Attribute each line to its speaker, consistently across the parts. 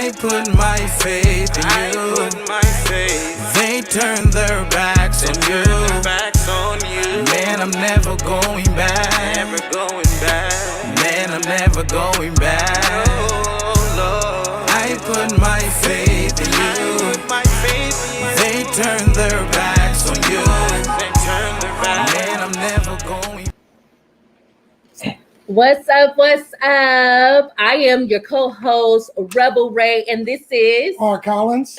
Speaker 1: I put my faith in you. They turn their backs on you. Man, I'm never going back. Man, I'm never going back. I put my faith in you. They turn their backs on you. Man, I'm never going.
Speaker 2: What's up? What's up? I am your co-host, Rebel Ray, and this is
Speaker 3: R. Collins.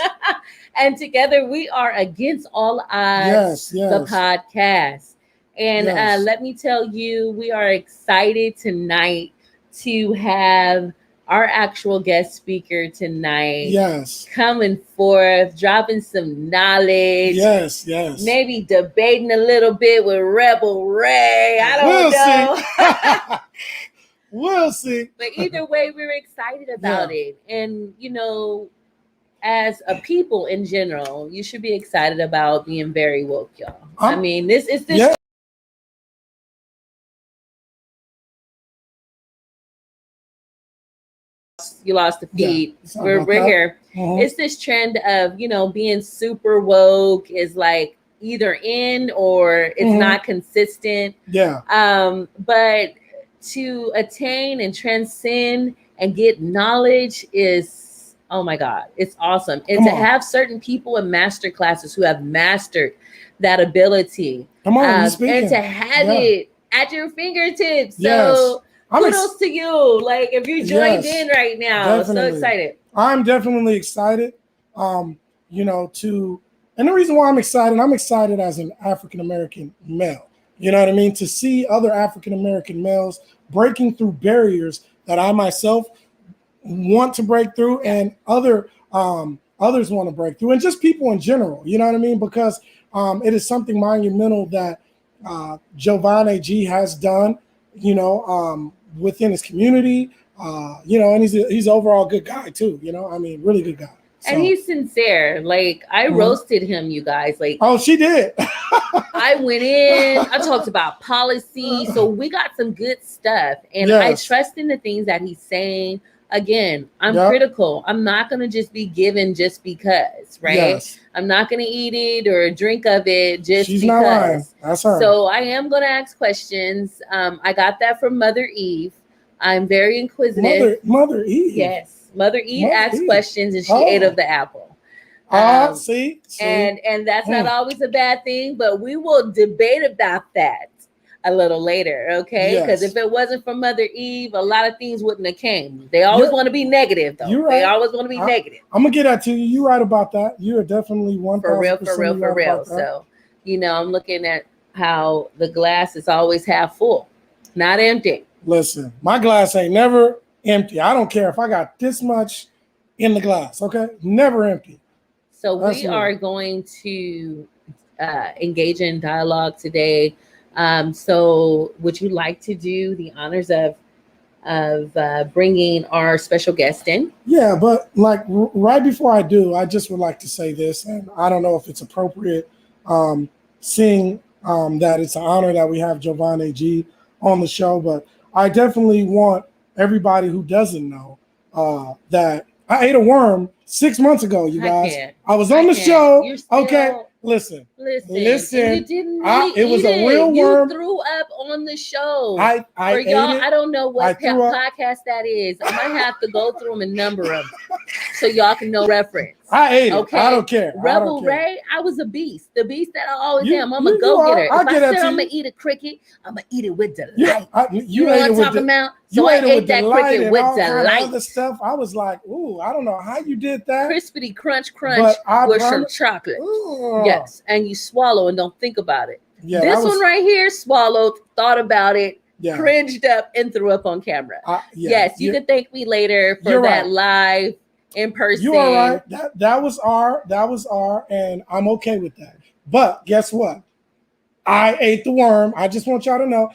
Speaker 2: And together we are Against All Odds, the podcast. And let me tell you, we are excited tonight to have our actual guest speaker tonight.
Speaker 3: Yes.
Speaker 2: Coming forth, dropping some knowledge.
Speaker 3: Yes.
Speaker 2: Maybe debating a little bit with Rebel Ray. I don't know.
Speaker 3: We'll see.
Speaker 2: But either way, we're excited about it. And, you know, as a people in general, you should be excited about being very woke, y'all. I mean, this is this.
Speaker 3: Yeah.
Speaker 2: You lost the feed.
Speaker 3: Yeah,
Speaker 2: we're here.
Speaker 3: Mm-hmm.
Speaker 2: It's this trend of, you know, being super woke is like either in or it's not consistent.
Speaker 3: Yeah.
Speaker 2: But to attain and transcend and get knowledge is, oh my God, it's awesome. And have certain people in master classes who have mastered that ability. And to have it at your fingertips. So kudos to you. Like if you joined in right now, I'm so excited.
Speaker 3: I'm definitely excited. And the reason why I'm excited as an African-American male. You know what I mean? To see other African-American males breaking through barriers that I myself want to break through and others want to break through, and just people in general, you know what I mean? Because it is something monumental that Jovan AG has done, within his community, and he's an overall good guy too, really good guy. So.
Speaker 2: And he's sincere. Like I roasted him, you guys. Like,
Speaker 3: oh, she did.
Speaker 2: I went in. I talked about policy, so we got some good stuff. And I trust in the things that he's saying. Again, I'm critical. I'm not gonna just be given just because, right?
Speaker 3: Yes.
Speaker 2: I'm not gonna eat it or drink of it just
Speaker 3: She's
Speaker 2: because.
Speaker 3: Not lying. That's her.
Speaker 2: So I am gonna ask questions. I got that from Mother Eve. I'm very inquisitive.
Speaker 3: Mother Eve.
Speaker 2: Yes. Mother Eve asked questions and she ate of the apple.
Speaker 3: See?
Speaker 2: And that's not always a bad thing, but we will debate about that a little later, okay? Because if it wasn't for Mother Eve, a lot of things wouldn't have came. They always want to be negative, though.
Speaker 3: You're right.
Speaker 2: They always want to be negative.
Speaker 3: I'm gonna get that to you. You're right about that. You are definitely 1,000%
Speaker 2: for real. So, I'm looking at how the glass is always half full, not empty.
Speaker 3: Listen, my glass ain't never empty. I don't care if I got this much in the glass, okay? Never empty.
Speaker 2: So we are going to engage in dialogue today. So would you like to do the honors of bringing our special guest in?
Speaker 3: Yeah, but like right before I do, I just would like to say this, and I don't know if it's appropriate, seeing that it's an honor that we have Jovan AG on the show, but I definitely want everybody who doesn't know that I ate a worm 6 months ago, you guys. I was on the show. Okay, listen.
Speaker 2: You didn't
Speaker 3: it was a real worm.
Speaker 2: You threw up on the show.
Speaker 3: I
Speaker 2: For y'all, I don't know what
Speaker 3: podcast
Speaker 2: that is. I might have to go through them and number them so y'all can know reference.
Speaker 3: I ate it.
Speaker 2: Okay.
Speaker 3: I don't care.
Speaker 2: Rebel Ray, I was a beast. The beast that I always am. I'm a go-getter. If I said I'm going to eat a cricket, I'm going to eat it with delight. You know what I'm talking about? So I ate that cricket with delight.
Speaker 3: Other stuff, I was like, ooh, I don't know how you did that.
Speaker 2: Crispity crunch with some chocolate. Ooh. Yes, and you swallow and don't think about it. Yeah, this one right here, swallowed, thought about it, cringed up, and threw up on camera. Yes, you can thank me later for that live in person.
Speaker 3: You are right. That was R, and I'm okay with that. But guess what? I ate the worm. I just want y'all to know,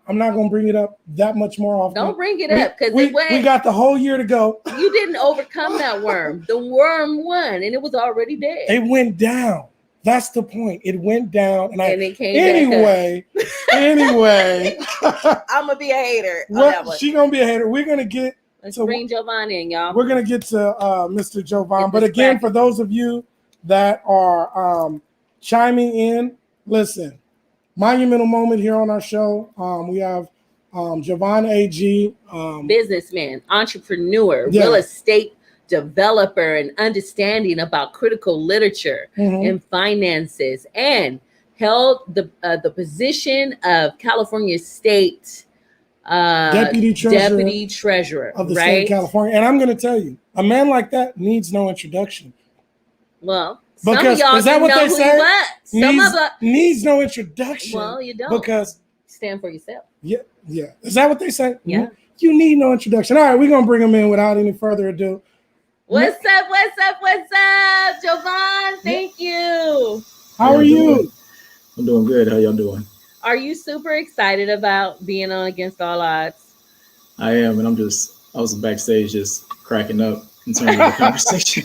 Speaker 3: I'm not going to bring it up that much more often.
Speaker 2: Don't bring it up because
Speaker 3: we got the whole year to go.
Speaker 2: You didn't overcome that worm. The worm won, and it was already dead.
Speaker 3: It went down. That's the point. It went down, and
Speaker 2: it came
Speaker 3: anyway.
Speaker 2: I'm gonna be a hater.
Speaker 3: Well, she gonna be a hater. We're gonna get
Speaker 2: Let's bring Jovan in, y'all.
Speaker 3: We're gonna get to Mr. Jovan, but again, for those of you that are chiming in, listen, monumental moment here on our show. We have Jovan AG,
Speaker 2: businessman, entrepreneur, real estate developer, and understanding about critical literature and finances, and held the position of California State deputy treasurer
Speaker 3: of the state of California. And I'm going to tell you, a man like that needs no introduction.
Speaker 2: Well,
Speaker 3: because
Speaker 2: some of y'all
Speaker 3: is that what they say? Needs no introduction.
Speaker 2: Well, you don't,
Speaker 3: because
Speaker 2: stand for yourself.
Speaker 3: Yeah. Is that what they say?
Speaker 2: Yeah.
Speaker 3: You need no introduction. All right, we're gonna bring him in without any further ado.
Speaker 2: What's up, Jovan? Thank you.
Speaker 3: How are you?
Speaker 4: I'm doing good. How y'all doing?
Speaker 2: Are you super excited about being on Against All Odds?
Speaker 4: I am, and I was backstage just cracking up in terms of the conversation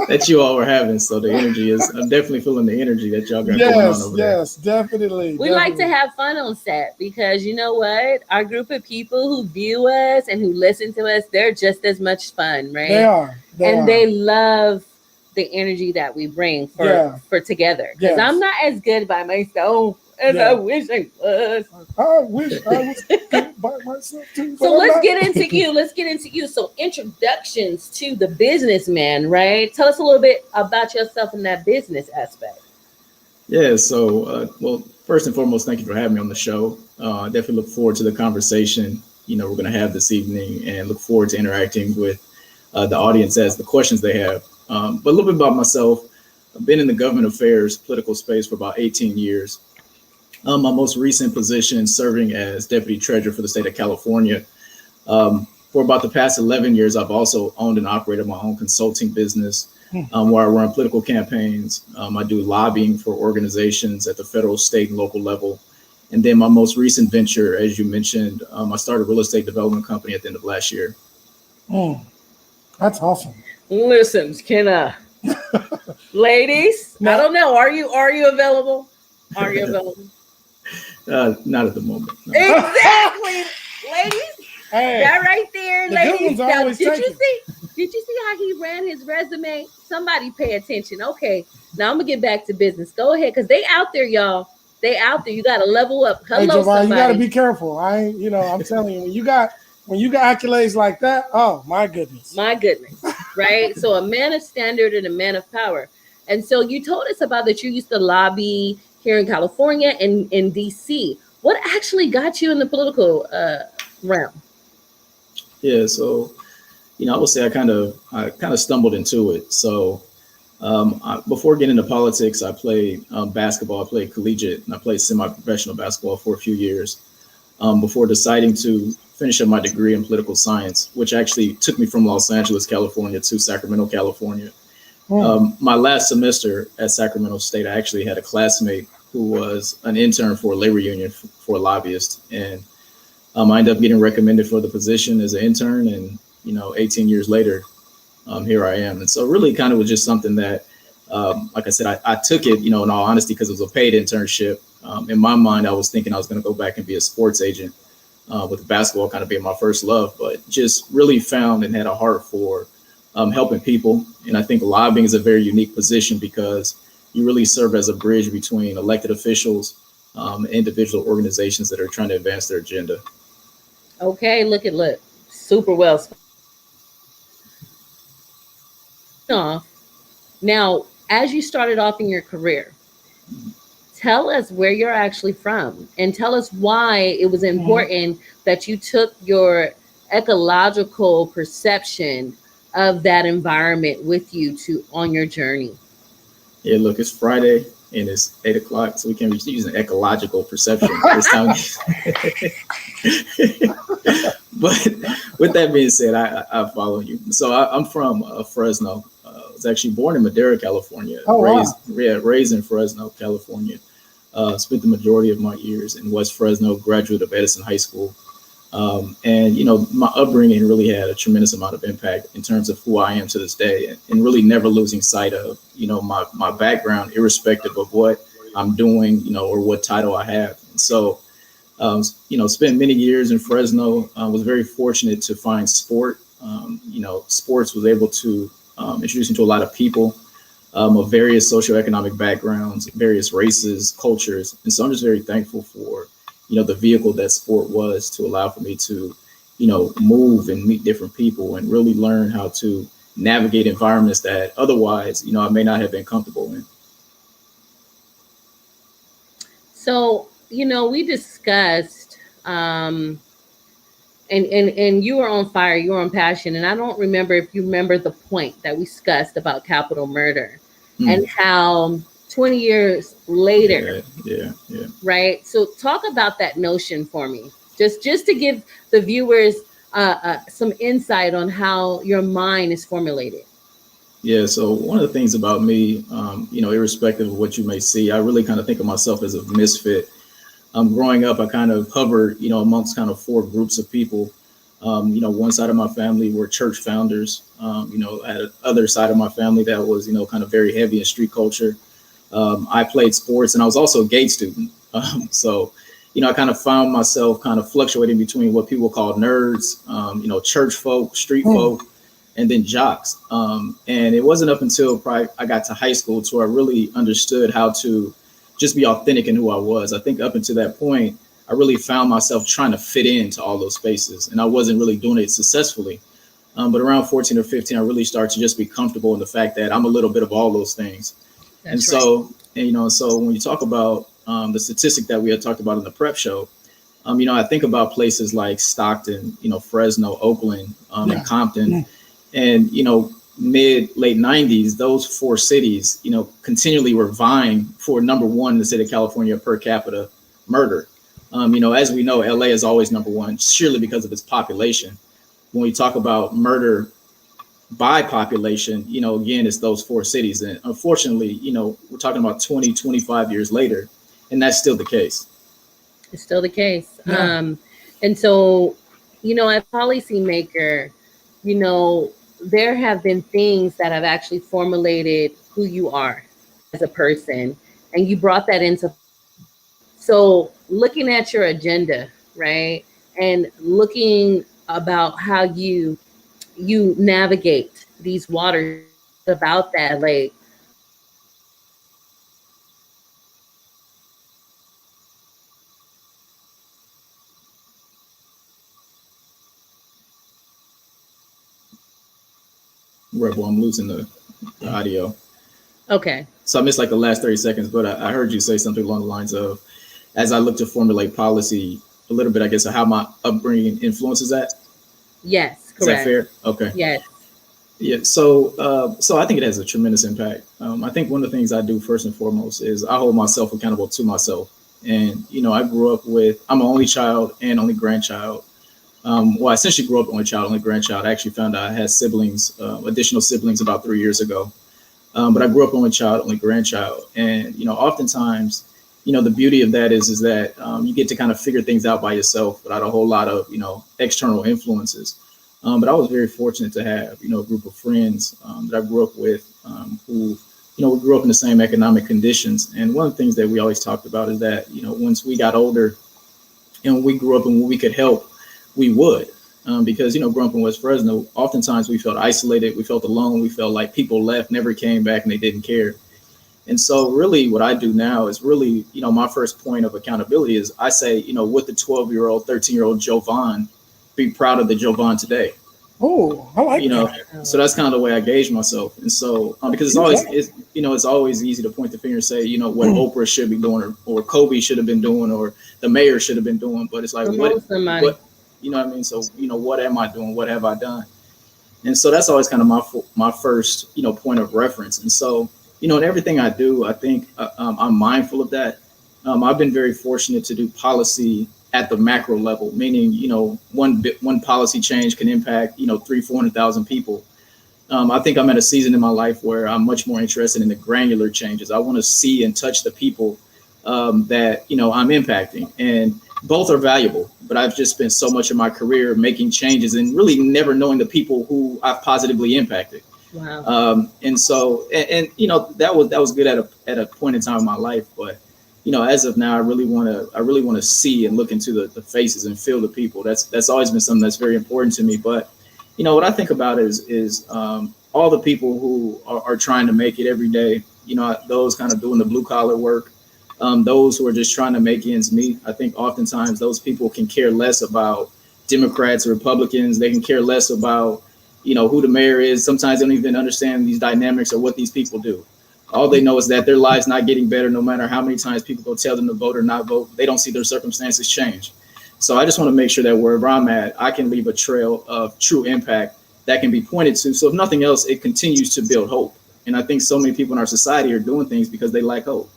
Speaker 4: that you all were having. So the energy I'm definitely feeling the energy that y'all got going on over there.
Speaker 3: Yes, definitely.
Speaker 2: We like to have fun on set because you know what? Our group of people who view us and who listen to us, they're just as much fun, right?
Speaker 3: They are.
Speaker 2: They love the energy that we bring for together. Because I'm not as good by myself as I wish I was.
Speaker 3: I wish I was good by myself too.
Speaker 2: So let's get into you. So introductions to the businessman, right? Tell us a little bit about yourself in that business aspect.
Speaker 4: Yeah. So, well, first and foremost, thank you for having me on the show. I definitely look forward to the conversation, we're going to have this evening, and look forward to interacting with the audience as the questions they have. But a little bit about myself. I've been in the government affairs political space for about 18 years. My most recent position serving as deputy treasurer for the state of California. For about the past 11 years, I've also owned and operated my own consulting business where I run political campaigns. I do lobbying for organizations at the federal, state, and local level. And then my most recent venture, as you mentioned, I started a real estate development company at the end of last year.
Speaker 3: That's awesome.
Speaker 2: Listen, ladies, I don't know. Are you available? Are you available?
Speaker 4: Not at the moment. No.
Speaker 2: Exactly, ladies.
Speaker 3: Hey,
Speaker 2: that right there, ladies.
Speaker 3: Now,
Speaker 2: did you see how he ran his resume? Somebody pay attention. Okay, now I'm gonna get back to business. Go ahead, because they out there, y'all. They out there. You gotta level up. Hello,
Speaker 3: Jovan,
Speaker 2: somebody.
Speaker 3: you gotta be careful. I'm telling you, when you got accolades like that, oh my goodness.
Speaker 2: Right? So a man of standard and a man of power. And so you told us about that you used to lobby here in California and in DC. What actually got you in the political realm?
Speaker 4: Yeah, so I would say I kind of stumbled into it. So before getting into politics, I played basketball. I played collegiate and I played semi-professional basketball for a few years before deciding to finish up my degree in political science, which actually took me from Los Angeles, California to Sacramento, California. My last semester at Sacramento State, I actually had a classmate who was an intern for a labor union for a lobbyist. And I ended up getting recommended for the position as an intern. And, 18 years later, here I am. And so really kind of was just something that, like I said, I took it, in all honesty, because it was a paid internship. In my mind, I was thinking I was going to go back and be a sports agent with basketball kind of being my first love, but just really found and had a heart for helping people. And I think lobbying is a very unique position because you really serve as a bridge between elected officials and individual organizations that are trying to advance their agenda.
Speaker 2: Okay, look. Super well. Now, as you started off in your career, tell us where you're actually from and tell us why it was important that you took your ecological perception of that environment with you on your journey.
Speaker 4: Yeah, look, it's Friday and it's 8 o'clock, so we can't be using ecological perception this time. But with that being said, I follow you. So I'm from Fresno. I was actually born in Madera, California. Raised in Fresno, California. Spent the majority of my years in West Fresno, graduate of Edison High School. And, my upbringing really had a tremendous amount of impact in terms of who I am to this day, and really never losing sight of, my background, irrespective of what I'm doing, or what title I have. And so Spent many years in Fresno. Was very fortunate to find sport. Sports was able to introduce me to a lot of people of various socioeconomic backgrounds, various races, cultures. And so I'm just very thankful for, the vehicle that sport was to allow for me to, move and meet different people and really learn how to navigate environments that otherwise, I may not have been comfortable in.
Speaker 2: So, we discussed, and you were on fire, you were on passion. And I don't remember if you remember the point that we discussed about capital murder and how 20 years later,
Speaker 4: yeah.
Speaker 2: Right. So talk about that notion for me, just to give the viewers some insight on how your mind is formulated.
Speaker 4: Yeah. So one of the things about me, irrespective of what you may see, I really kind of think of myself as a misfit. Growing up, I kind of hovered, amongst kind of four groups of people. One side of my family were church founders. I had another side of my family that was, kind of very heavy in street culture. I played sports, and I was also a gate student. So, I kind of found myself kind of fluctuating between what people call nerds, church folk, street folk, and then jocks. And it wasn't up until probably I got to high school to where I really understood how to just be authentic in who I was. I think up until that point, I really found myself trying to fit into all those spaces, and I wasn't really doing it successfully. But around 14 or 15, I really started to just be comfortable in the fact that I'm a little bit of all those things. So when you talk about the statistic that we had talked about in the prep show, I think about places like Stockton, Fresno, Oakland, and Compton, and, late 90s, those four cities, continually were vying for number one in the state of California per capita murder. As we know, LA is always number one, surely because of its population. When we talk about murder by population, again, it's those four cities. And unfortunately, we're talking about 20, 25 years later, and that's still the case.
Speaker 2: It's still the case. Yeah. And so, as policymaker, there have been things that have actually formulated who you are as a person, and you brought that into. So looking at your agenda, right, and looking about how you navigate these waters about that, like,
Speaker 4: Rebel, I'm losing the audio.
Speaker 2: Okay.
Speaker 4: So I missed like the last 30 seconds, but I heard you say something along the lines of, as I look to formulate policy, a little bit, I guess, of how my upbringing influences that.
Speaker 2: Yes, correct.
Speaker 4: Is that fair? Okay.
Speaker 2: Yes.
Speaker 4: Yeah. So I think it has a tremendous impact. I think one of the things I do first and foremost is I hold myself accountable to myself. And, I grew up I'm an only child and only grandchild. I essentially grew up only child, only grandchild. I actually found out I had siblings, additional siblings about 3 years ago. But I grew up only child, only grandchild. And, oftentimes, the beauty of that is that you get to kind of figure things out by yourself without a whole lot of, external influences. But I was very fortunate to have, a group of friends that I grew up with who, we grew up in the same economic conditions. And one of the things that we always talked about is that, once we got older and we grew up and we could help, we would, because, growing up in West Fresno, oftentimes we felt isolated. We felt alone. We felt like people left, never came back, and they didn't care. And so really what I do now is really, my first point of accountability is I say, would the 12-year-old, 13-year-old Jovan be proud of the Jovan today?
Speaker 3: Oh, I like that.
Speaker 4: So that's kind of the way I gauge myself. And so, because it's always easy to point the finger and say, what Oprah should be doing or Kobe should have been doing or the mayor should have been doing. But it's like, what you know what I mean? So, what am I doing? What have I done? And so that's always kind of my first, point of reference. And so, in everything I do, I think I'm mindful of that. I've been very fortunate to do policy at the macro level, meaning, one policy change can impact, 300,000-400,000 people. I think I'm at a season in my life where I'm much more interested in the granular changes. I want to see and touch the people that, I'm impacting, and both are valuable, but I've just spent so much of my career making changes and really never knowing the people who I've positively impacted.
Speaker 2: Wow.
Speaker 4: And so, that was good at a point in time in my life, but, as of now, I really want to see and look into the faces and feel the people. That's always been something that's very important to me. But, what I think about is all the people who are trying to make it every day, those kind of doing the blue collar work, those who are just trying to make ends meet. I think oftentimes those people can care less about Democrats or Republicans. They can care less about, who the mayor is. Sometimes they don't even understand these dynamics or what these people do. All they know is that their lives not getting better, no matter how many times people go tell them to vote or not vote. They don't see their circumstances change. So I just want to make sure that wherever I'm at, I can leave a trail of true impact that can be pointed to. So if nothing else, it continues to build hope. And I think so many people in our society are doing things because they lack hope.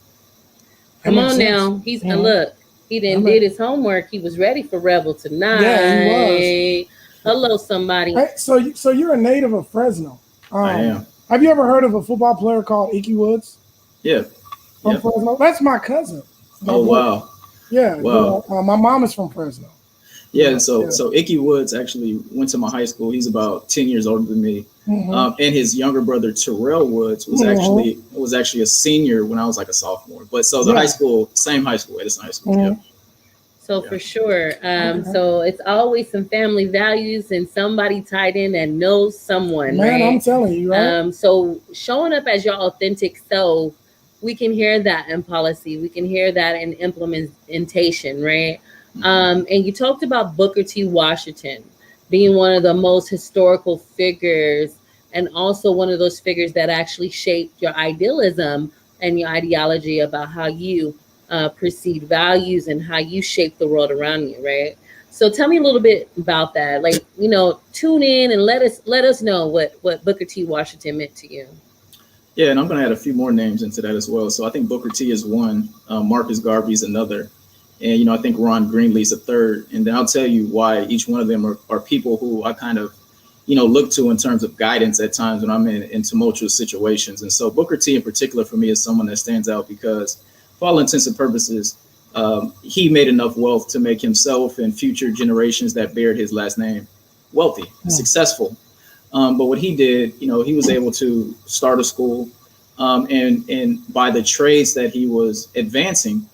Speaker 2: Come on now. He's look, he did his homework. He was ready for Rebel tonight.
Speaker 3: Yeah, he was.
Speaker 2: Hello, somebody.
Speaker 3: Hey, so you're a native of Fresno.
Speaker 4: I am.
Speaker 3: Have you ever heard of a football player called Ickey Woods?
Speaker 4: Yeah.
Speaker 3: From Fresno? That's my cousin.
Speaker 4: Wow.
Speaker 3: Yeah.
Speaker 4: Wow.
Speaker 3: My mom is from Fresno.
Speaker 4: Yeah. So Ickey Woods actually went to my high school. He's about 10 years older than me. And his younger brother Terrell Woods was actually a senior when I was like a sophomore. But so the same high school, Edison High School. Yeah.
Speaker 2: So for sure. So it's always some family values and somebody tied in that knows someone.
Speaker 3: Man,
Speaker 2: right?
Speaker 3: I'm telling you, right?
Speaker 2: So showing up as your authentic self, we can hear that in policy. We can hear that in implementation, right? And you talked about Booker T. Washington being one of the most historical figures and also one of those figures that actually shaped your idealism and your ideology about how you perceive values and how you shape the world around you, right? So tell me a little bit about that. Like, tune in and let us know what Booker T. Washington meant to you.
Speaker 4: Yeah, and I'm going to add a few more names into that as well. So I think Booker T is one, Marcus Garvey is another, and I think Ron Greenlee's a third. And then I'll tell you why each one of them are people who I kind of, look to in terms of guidance at times when I'm in tumultuous situations. And so Booker T in particular for me is someone that stands out because for all intents and purposes, he made enough wealth to make himself and future generations that bared his last name wealthy, successful. But what he did, he was able to start a school and by the trades that he was advancing,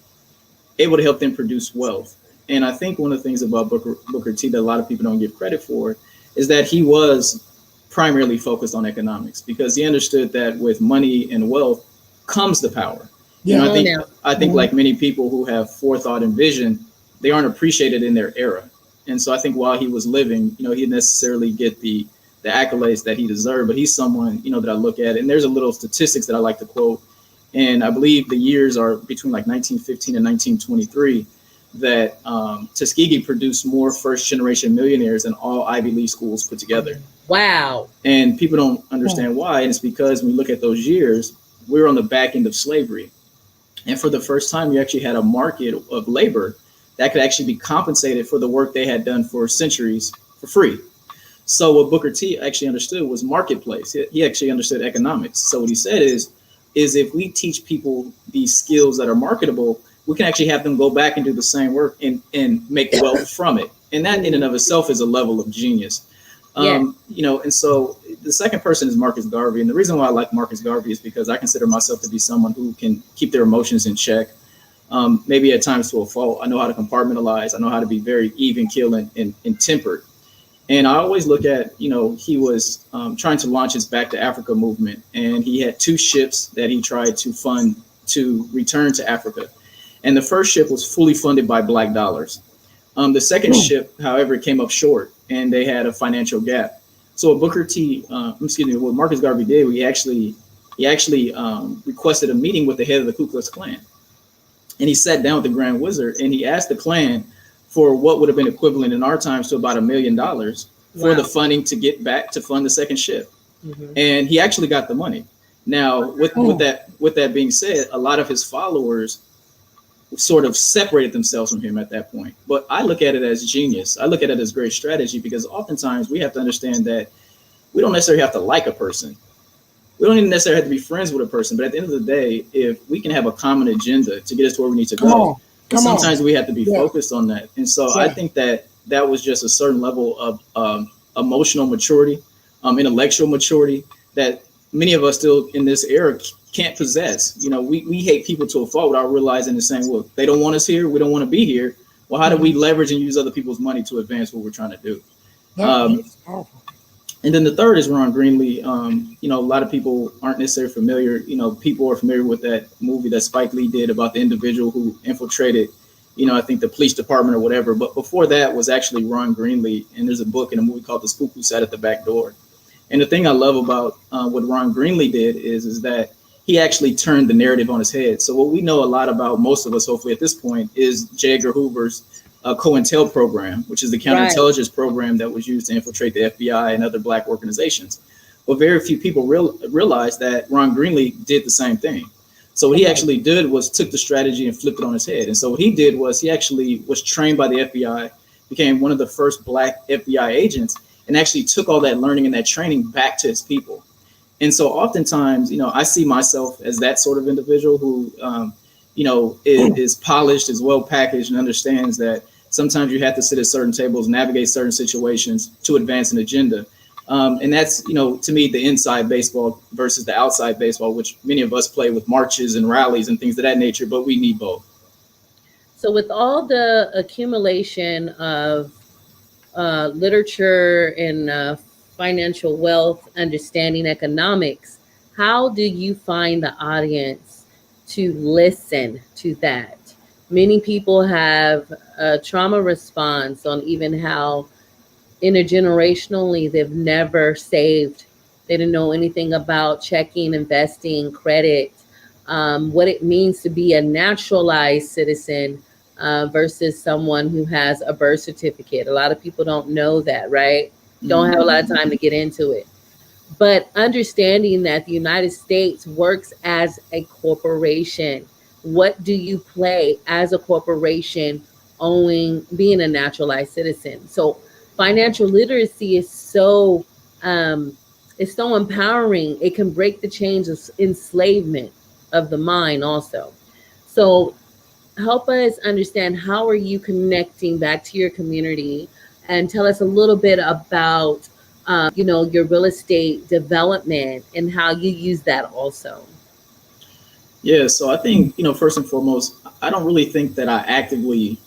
Speaker 4: able to help them produce wealth. And I think one of the things about Booker T that a lot of people don't give credit for is that he was primarily focused on economics because he understood that with money and wealth comes the power. I think like many people who have forethought and vision, they aren't appreciated in their era. And so I think while he was living, he didn't necessarily get the accolades that he deserved, but he's someone, that I look at. And there's a little statistics that I like to quote. And I believe the years are between like 1915 and 1923 that Tuskegee produced more first generation millionaires than all Ivy League schools put together.
Speaker 2: Wow.
Speaker 4: And people don't understand why. And it's because when you look at those years, we were on the back end of slavery. And for the first time, you actually had a market of labor that could actually be compensated for the work they had done for centuries for free. So what Booker T actually understood was marketplace. He actually understood economics. So what he said is if we teach people these skills that are marketable, we can actually have them go back and do the same work and make wealth from it. And that in and of itself is a level of genius. And so the second person is Marcus Garvey. And the reason why I like Marcus Garvey is because I consider myself to be someone who can keep their emotions in check, maybe at times to a fault. I know how to compartmentalize. I know how to be very even keel and tempered. And I always look at, he was trying to launch his Back to Africa movement. And he had 2 ships that he tried to fund to return to Africa. And the first ship was fully funded by Black dollars. The second ship, however, came up short and they had a financial gap. So what Marcus Garvey did, he actually requested a meeting with the head of the Ku Klux Klan. And he sat down with the Grand Wizard and he asked the Klan for what would have been equivalent in our times to about $1 million for the funding to get back to fund the second ship. And he actually got the money. Now, with that being said, a lot of his followers sort of separated themselves from him at that point. But I look at it as genius. I look at it as great strategy because oftentimes we have to understand that we don't necessarily have to like a person. We don't even necessarily have to be friends with a person. But at the end of the day, if we can have a common agenda to get us to where we need to go, sometimes we have to be focused on that. And so I think that was just a certain level of emotional maturity, intellectual maturity that many of us still in this era can't possess. You know, we hate people to a fault without realizing and saying, well, they don't want us here. We don't want to be here. Well, how do we leverage and use other people's money to advance what we're trying to do?
Speaker 3: That's powerful.
Speaker 4: And then the third is Ron Greenlee. You know, a lot of people aren't necessarily familiar. You know, people are familiar with that movie that Spike Lee did about the individual who infiltrated, you know, I think the police department or whatever. But before that was actually Ron Greenlee. And there's a book in a movie called The Spook Who Sat at the Back Door. And the thing I love about what Ron Greenlee did is that he actually turned the narrative on his head. So what we know a lot about, most of us, hopefully at this point, is J. Edgar Hoover's COINTEL program, which is the counterintelligence program that was used to infiltrate the FBI and other Black organizations. But very few people realize that Ron Greenlee did the same thing. So what he actually did was took the strategy and flipped it on his head. And so what he did was he actually was trained by the FBI, became one of the first Black FBI agents, and actually took all that learning and that training back to his people. And so oftentimes, you know, I see myself as that sort of individual who, you know, is polished, is well packaged, and understands that sometimes you have to sit at certain tables, navigate certain situations to advance an agenda. And that's, you know, to me, the inside baseball versus the outside baseball, which many of us play with marches and rallies and things of that nature, but we need both.
Speaker 2: So with all the accumulation of literature and financial wealth, understanding economics, how do you find the audience to listen to that? Many people have a trauma response on even how intergenerationally they've never saved. They didn't know anything about checking, investing, credit, what it means to be a naturalized citizen versus someone who has a birth certificate. A lot of people don't know that, right? Don't have a lot of time to get into it. But understanding that the United States works as a corporation. What do you play as a corporation being a naturalized citizen? So financial literacy is so empowering. It can break the chains of enslavement of the mind also. So help us understand, how are you connecting back to your community, and tell us a little bit about you know, your real estate development and how you use that also.
Speaker 4: Yeah, so I think, you know, first and foremost, I don't really think that I actively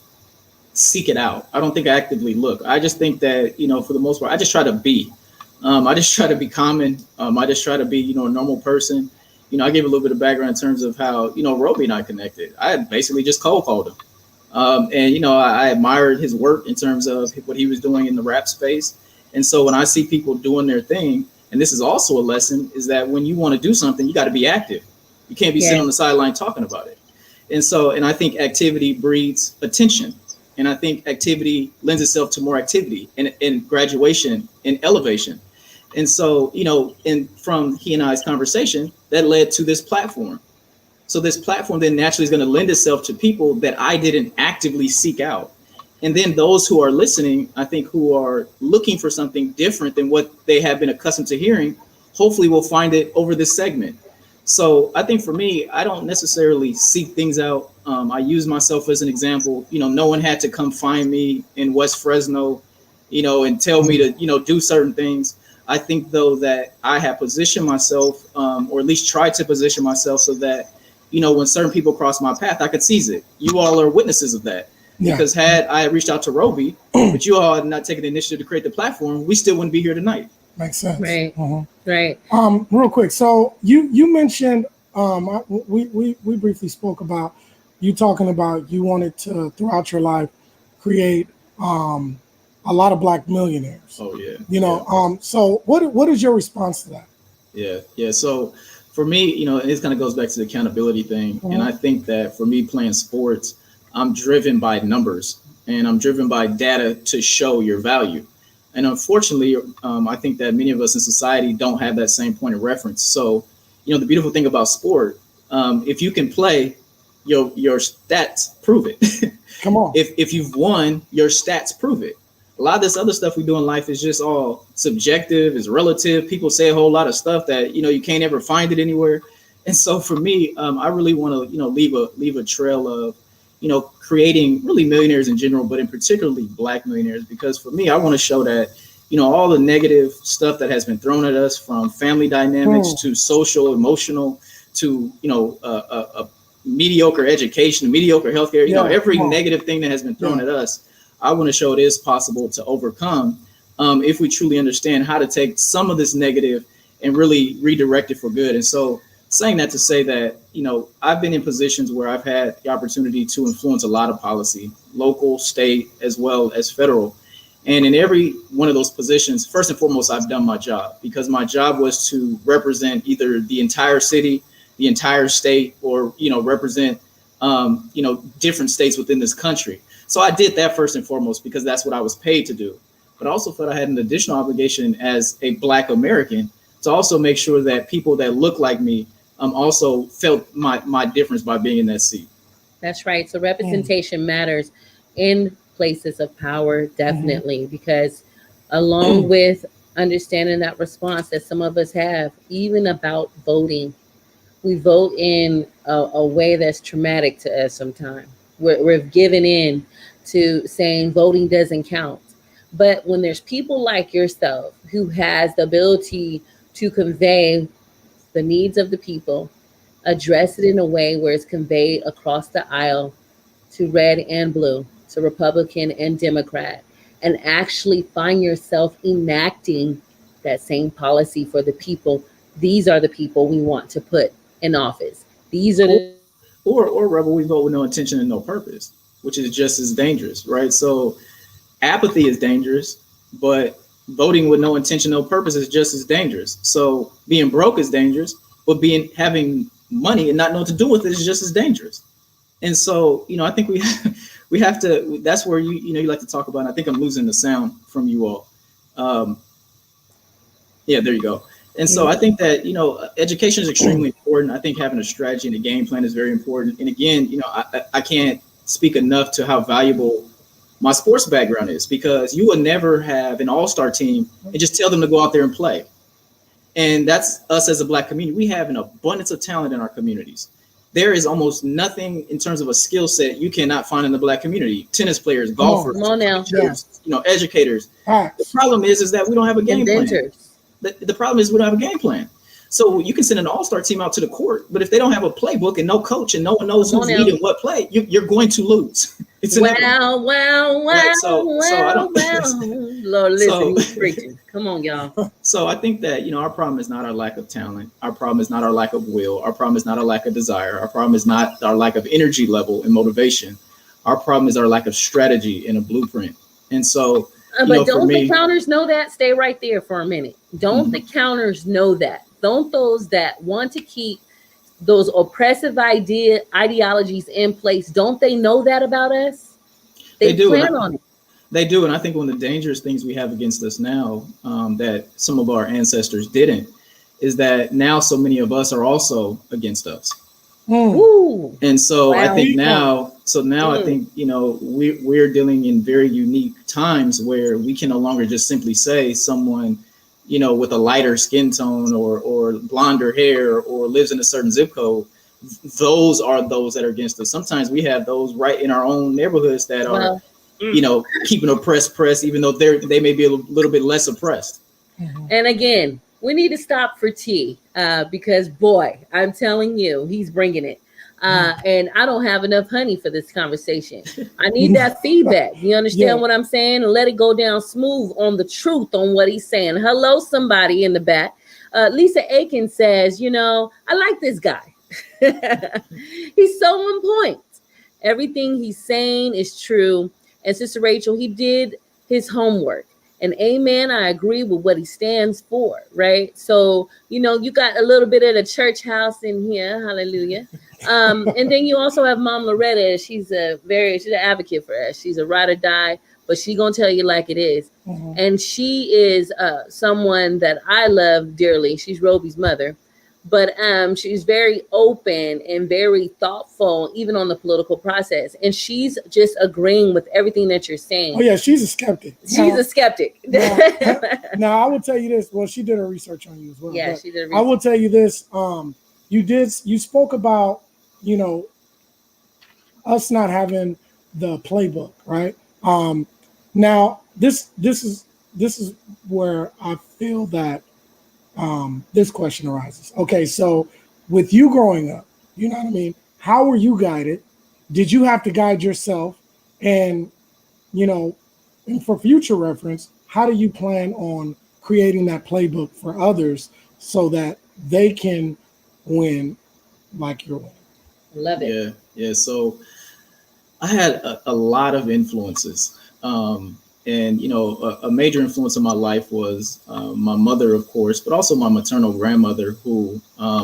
Speaker 4: seek it out. I don't think I actively look. I just think that, you know, for the most part, I just try to be. I just try to be common. I just try to be, you know, a normal person. You know, I gave a little bit of background in terms of how, you know, Roby and I connected. I basically just cold called him. And, you know, I admired his work in terms of what he was doing in the rap space. And so when I see people doing their thing, and this is also a lesson, is that when you want to do something, you got to be active. You can't be sitting on the sideline talking about it. And so, and I think activity breeds attention. And I think activity lends itself to more activity and graduation and elevation. And so, you know, and from he and I's conversation, that led to this platform. So this platform then naturally is going to lend itself to people that I didn't actively seek out. And then those who are listening, I think, who are looking for something different than what they have been accustomed to hearing, hopefully will find it over this segment. So I think for me, I don't necessarily seek things out. I use myself as an example. You know, no one had to come find me in West Fresno, you know, and tell me to, you know, do certain things. I think, though, that I have positioned myself, or at least tried to position myself so that, you know, when certain people cross my path, I could seize it. You all are witnesses of that. Yeah. Because had I reached out to Roby, but you all had not taken the initiative to create the platform, we still wouldn't be here tonight.
Speaker 3: Makes sense.
Speaker 2: Right. Right.
Speaker 3: Real quick. So you mentioned, we briefly spoke about you talking about you wanted to, throughout your life, create a lot of Black millionaires.
Speaker 4: Oh yeah.
Speaker 3: You know. So what is your response to that?
Speaker 4: Yeah. So for me, you know, it kind of goes back to the accountability thing, and I think that for me playing sports, I'm driven by numbers and I'm driven by data to show your value. And unfortunately, I think that many of us in society don't have that same point of reference. So, you know, the beautiful thing about sport, if you can play, your stats prove it.
Speaker 3: Come on.
Speaker 4: If you've won, your stats prove it. A lot of this other stuff we do in life is just all subjective, is relative. People say a whole lot of stuff that, you know, you can't ever find it anywhere. And so for me, I really want to, you know, leave a trail of, you know, creating really millionaires in general, but in particularly Black millionaires, because for me, I want to show that, you know, all the negative stuff that has been thrown at us, from family dynamics to social, emotional, to, a mediocre education, mediocre healthcare, every negative thing that has been thrown at us. I want to show it is possible to overcome if we truly understand how to take some of this negative and really redirect it for good. And so saying that to say that, I've been in positions where I've had the opportunity to influence a lot of policy, local, state, as well as federal. And in every one of those positions, first and foremost, I've done my job, because my job was to represent either the entire city, the entire state, or, represent, different states within this country. So I did that first and foremost because that's what I was paid to do. But I also felt I had an additional obligation as a Black American to also make sure that people that look like me also felt my difference by being in that seat.
Speaker 2: That's right. So representation matters in places of power, definitely, because along with understanding that response that some of us have, even about voting, we vote in a way that's traumatic to us sometimes. We're given in to saying voting doesn't count. But when there's people like yourself who has the ability to convey the needs of the people, address it in a way where it's conveyed across the aisle to red and blue, to Republican and Democrat, and actually find yourself enacting that same policy for the people. These are the people we want to put in office. These are the
Speaker 4: or Rebel, we vote with no intention and no purpose, which is just as dangerous, right? So apathy is dangerous, but voting with no intention, no purpose is just as dangerous. So being broke is dangerous, but having money and not know what to do with it is just as dangerous. And so, I think we have to, that's where you like to talk about, and I think I'm losing the sound from you all. Yeah, there you go. And so I think that, education is extremely important. I think having a strategy and a game plan is very important. And again, I can't speak enough to how valuable my sports background is, because you will never have an all-star team and just tell them to go out there and play. And that's us as a Black community. We have an abundance of talent in our communities. There is almost nothing in terms of a skill set you cannot find in the Black community. Tennis players, golfers, educators. The problem is that we don't have a game plan. The problem is we don't have a game plan. So you can send an all-star team out to the court, but if they don't have a playbook and no coach and no one knows who's leading what play, you're going to lose. It's
Speaker 2: wow.
Speaker 4: Right? So I don't.
Speaker 2: Lord, listen, he's preaching. Come on, y'all.
Speaker 4: So I think that our problem is not our lack of talent. Our problem is not our lack of will. Our problem is not our lack of desire. Our problem is not our lack of energy level and motivation. Our problem is our lack of strategy and a blueprint. And so.
Speaker 2: But don't the counters know that? Stay right there for a minute. Don't the counters know that? Don't those that want to keep those oppressive ideologies in place, don't they know that about us? They do. Plan on it.
Speaker 4: They do. And I think one of the dangerous things we have against us now, that some of our ancestors didn't, is that now so many of us are also against us.
Speaker 2: Ooh.
Speaker 4: And so I think now, I think, we're dealing in very unique times where we can no longer just simply say someone, with a lighter skin tone or blonder hair or lives in a certain zip code. Those are those that are against us. Sometimes we have those right in our own neighborhoods that are, keeping oppressed press, even though they may be a little bit less oppressed.
Speaker 2: And again, we need to stop for tea because, boy, I'm telling you, he's bringing it. And I don't have enough honey for this conversation. I need that feedback. You understand what I'm saying? And let it go down smooth on the truth on what he's saying. Hello, somebody in the back. Lisa Aiken says, I like this guy. He's so on point. Everything he's saying is true. And Sister Rachel, he did his homework. And amen, I agree with what he stands for, right? So, you got a little bit of the church house in here. Hallelujah. And then you also have Mom Loretta. She's an advocate for us. She's a ride or die, but she gonna tell you like it is. And she is someone that I love dearly. She's Roby's mother, but she's very open and very thoughtful, even on the political process. And she's just agreeing with everything that you're saying.
Speaker 3: Oh yeah, she's a skeptic.
Speaker 2: She's a skeptic.
Speaker 3: Now I will tell you this. Well, she did her research on you as well.
Speaker 2: Yeah, she did.
Speaker 3: I will tell you this. You spoke about, us not having the playbook, right? Now this is where I feel that this question arises. Okay, so with you growing up, you know what I mean? How were you guided? Did you have to guide yourself? And, you know, and for future reference, how do you plan on creating that playbook for others so that they can win like you're winning?
Speaker 2: Love it.
Speaker 4: Yeah. So I had a lot of influences. And, you know, a major influence in my life was my mother, of course, but also my maternal grandmother, who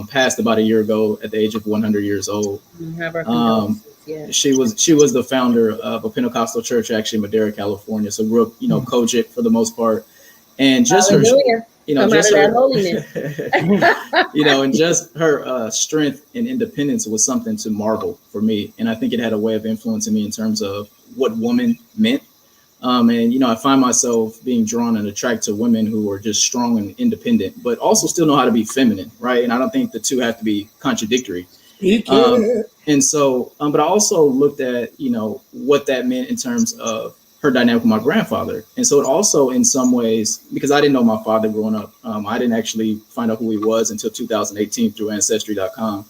Speaker 4: passed about a year ago at the age of 100 years old.
Speaker 2: Have our condolences. Yeah.
Speaker 4: She was the founder of a Pentecostal church, actually, in Madera, California. So grew up, you know, Kojic for the most part. And just
Speaker 2: Hallelujah.
Speaker 4: her, you know,
Speaker 2: Come
Speaker 4: just
Speaker 2: out of
Speaker 4: her,
Speaker 2: that holiness.
Speaker 4: you know, and just her strength and independence was something to marvel for me. And I think it had a way of influencing me in terms of what woman meant. And, you know, I find myself being drawn and attracted to women who are just strong and independent, but also still know how to be feminine, right? And I don't think the two have to be contradictory. And so, but I also looked at, you know, what that meant in terms of her dynamic with my grandfather. And so it also, in some ways, because I didn't know my father growing up, I didn't actually find out who he was until 2018 through Ancestry.com.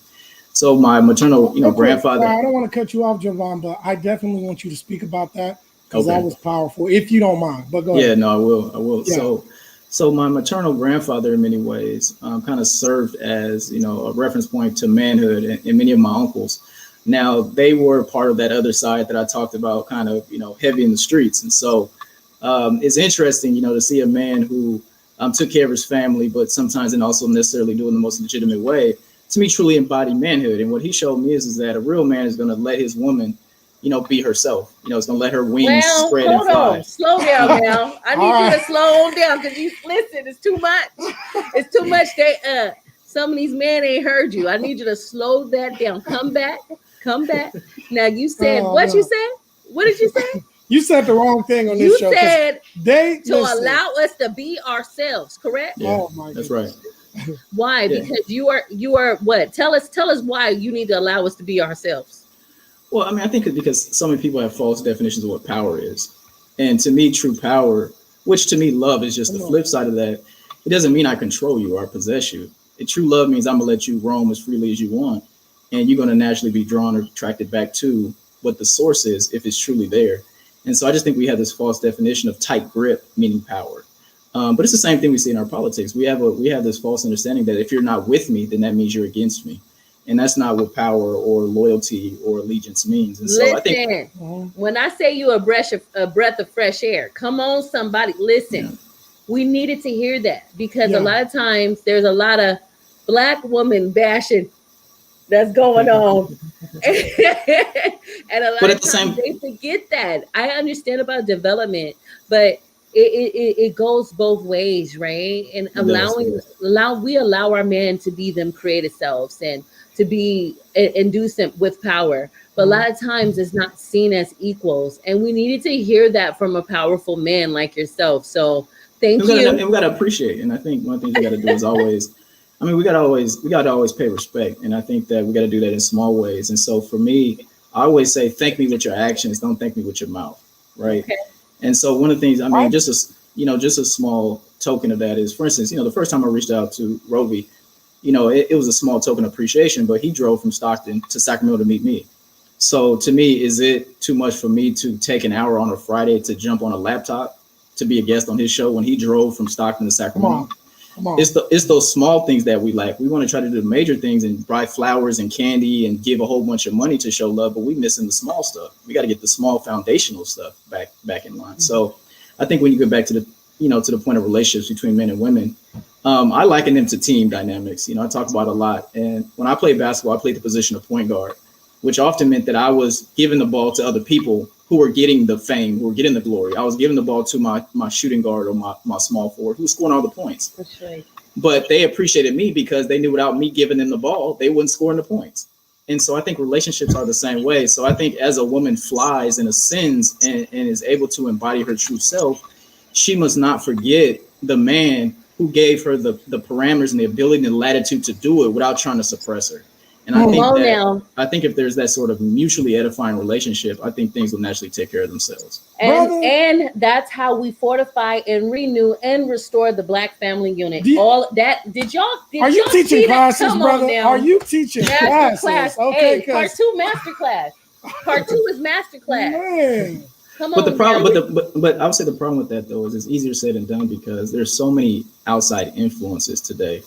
Speaker 4: So my maternal, you know, grandfather.
Speaker 3: I don't want to cut you off, Jovan, but I definitely want you to speak about that because that was powerful, if you don't mind. But go ahead.
Speaker 4: Yeah, no, I will.
Speaker 3: Yeah.
Speaker 4: So my maternal grandfather, in many ways, kind of served as, you know, a reference point to manhood, and many of my uncles. Now, they were part of that other side that I talked about, kind of, you know, heavy in the streets. And so it's interesting, you know, to see a man who took care of his family, but sometimes and also necessarily doing the most legitimate way, to me, truly embody manhood. And what he showed me is that a real man is going to let his woman, you know, be herself. You know, it's going to let her wings spread and fly. Hold on.
Speaker 2: Slow down now. I need you to slow on down because you listen, it's too much. It's too much. Some of these men ain't heard you. I need you to slow that down. Come back. Now you said you said? What did you say?
Speaker 3: You said the wrong thing on this show.
Speaker 2: You said allow us to be ourselves, correct?
Speaker 4: Yeah, oh my goodness. That's right.
Speaker 2: Why? Yeah. Because you are what? Tell us why you need to allow us to be ourselves.
Speaker 4: Well, I mean, I think it's because so many people have false definitions of what power is. And to me, true power, which to me, love is just the flip side of that. It doesn't mean I control you or I possess you. True love means I'm going to let you roam as freely as you want. And you're going to naturally be drawn or attracted back to what the source is if it's truly there. And so I just think we have this false definition of tight grip, meaning power. But it's the same thing we see in our politics. We have this false understanding that if you're not with me, then that means you're against me. And that's not what power or loyalty or allegiance means. And so
Speaker 2: listen,
Speaker 4: I think
Speaker 2: when I say you a breath of fresh air, come on, somebody, listen. Yeah. We needed to hear that because a lot of times there's a lot of Black woman bashing that's going on. And a lot of times they forget that. I understand about development, but it goes both ways, right? And we allow our men to be them creative selves and to be inducent with power. But a lot of times it's not seen as equals. And we needed to hear that from a powerful man like yourself. So thank you.
Speaker 4: And we got to appreciate. And I think one thing we got to do is always, I mean, we got to always pay respect. And I think that we got to do that in small ways. And so for me, I always say, thank me with your actions. Don't thank me with your mouth. Right. Okay. And so one of the things, I mean, just a small token of that is, for instance, the first time I reached out to Roby, it was a small token of appreciation, but he drove from Stockton to Sacramento to meet me. So to me, is it too much for me to take an hour on a Friday to jump on a laptop to be a guest on his show when he drove from Stockton to Sacramento? Come on. It's those small things that we lack. We want to try to do the major things and buy flowers and candy and give a whole bunch of money to show love, but we missing the small stuff. We got to get the small foundational stuff back in line. Mm-hmm. So I think when you get back to the point of relationships between men and women, I liken them to team dynamics. I talk about it a lot. And when I played basketball, I played the position of point guard, which often meant that I was giving the ball to other people who were getting the fame, who were getting the glory. I was giving the ball to my shooting guard or my small forward who was scoring all the points.
Speaker 2: That's right.
Speaker 4: But they appreciated me because they knew without me giving them the ball, they wouldn't score the points. And so I think relationships are the same way. So I think as a woman flies and ascends and is able to embody her true self, she must not forget the man who gave her the parameters and the ability and the latitude to do it without trying to suppress her. And I think if there's that sort of mutually edifying relationship, I think things will naturally take care of themselves.
Speaker 2: And that's how we fortify and renew and restore the Black family unit. All that did y'all?
Speaker 3: Are you teaching classes, brother? Are you teaching classes?
Speaker 2: Okay, part 2 master class. Part 2 is master class.
Speaker 3: Man.
Speaker 2: Come
Speaker 4: but
Speaker 2: on,
Speaker 4: the problem, but I would say the problem with that though is it's easier said than done because there's so many outside influences today.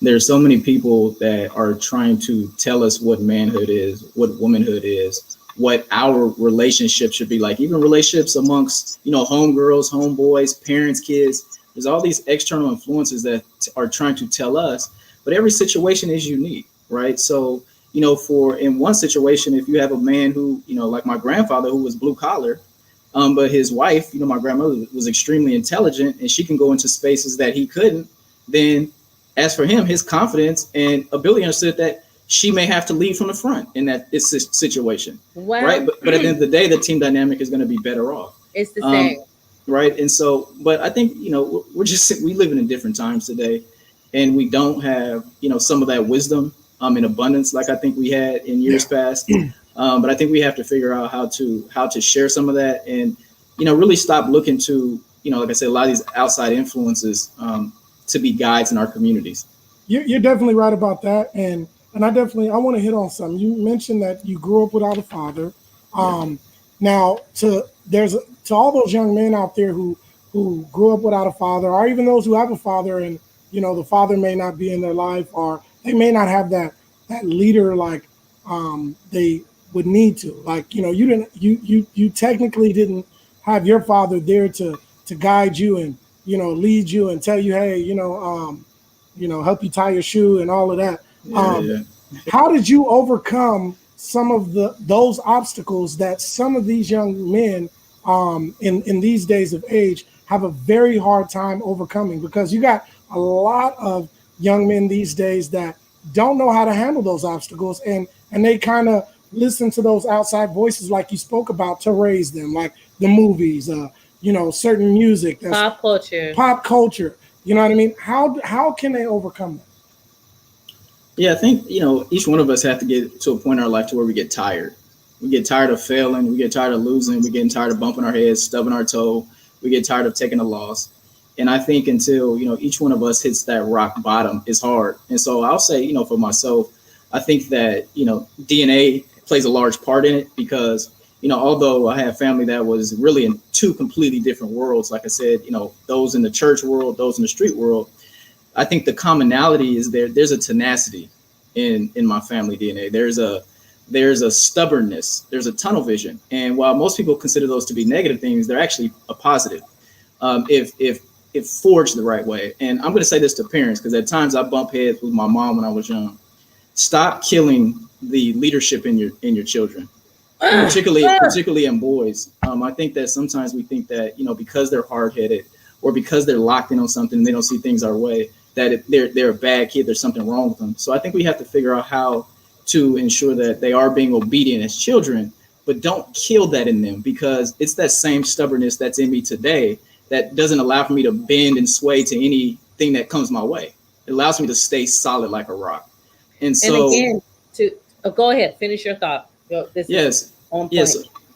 Speaker 4: There's so many people that are trying to tell us what manhood is, what womanhood is, what our relationship should be like. Even relationships amongst, homegirls, homeboys, parents, kids. There's all these external influences that are trying to tell us, but every situation is unique, right? So, in one situation, if you have a man who, like my grandfather who was blue collar, but his wife, my grandmother was extremely intelligent and she can go into spaces that he couldn't, then as for him, his confidence and ability understood that she may have to lead from the front in that situation, right? But at the end of the day, the team dynamic is going to be better off.
Speaker 2: It's the same.
Speaker 4: Right. And so, but I think, we live in different times today and we don't have, some of that wisdom in abundance like I think we had in years past. But I think we have to figure out how to share some of that and, really stop looking to, like I said, a lot of these outside influences to be guides in our communities.
Speaker 3: You're definitely right about that. And I want to hit on something. You mentioned that you grew up without a father. Now to all those young men out there who grew up without a father, or even those who have a father and, the father may not be in their life, or they may not have that leader like they would need to. Like, you technically didn't have your father there to guide you and, lead you and tell you, hey, help you tie your shoe and all of that. How did you overcome some of those obstacles that some of these young men in these days of age have a very hard time overcoming? Because you got a lot of young men these days that don't know how to handle those obstacles and they kind of listen to those outside voices like you spoke about to raise them, like the movies, certain music, that's pop culture. You know what I mean? How can they overcome that?
Speaker 4: Yeah, I think, each one of us have to get to a point in our life to where we get tired. We get tired of failing. We get tired of losing. We get tired of bumping our heads, stubbing our toe. We get tired of taking a loss. And I think until, each one of us hits that rock bottom, it's hard. And so I'll say, for myself, I think that, DNA plays a large part in it because, although I have family that was really in two completely different worlds, like I said, those in the church world, those in the street world, I think the commonality is there's a tenacity in my family DNA. There's a stubbornness, there's a tunnel vision. And while most people consider those to be negative things, they're actually a positive if forged the right way. And I'm going to say this to parents, because at times I bump heads with my mom when I was young. Stop killing the leadership in your children, particularly in boys. I think that sometimes we think that, because they're hard-headed or because they're locked in on something and they don't see things our way, that they're a bad kid, there's something wrong with them. So I think we have to figure out how to ensure that they are being obedient as children, but don't kill that in them, because it's that same stubbornness that's in me today that doesn't allow for me to bend and sway to anything that comes my way. It allows me to stay solid like a rock. And again,
Speaker 2: go ahead, finish your thought.
Speaker 4: Yes.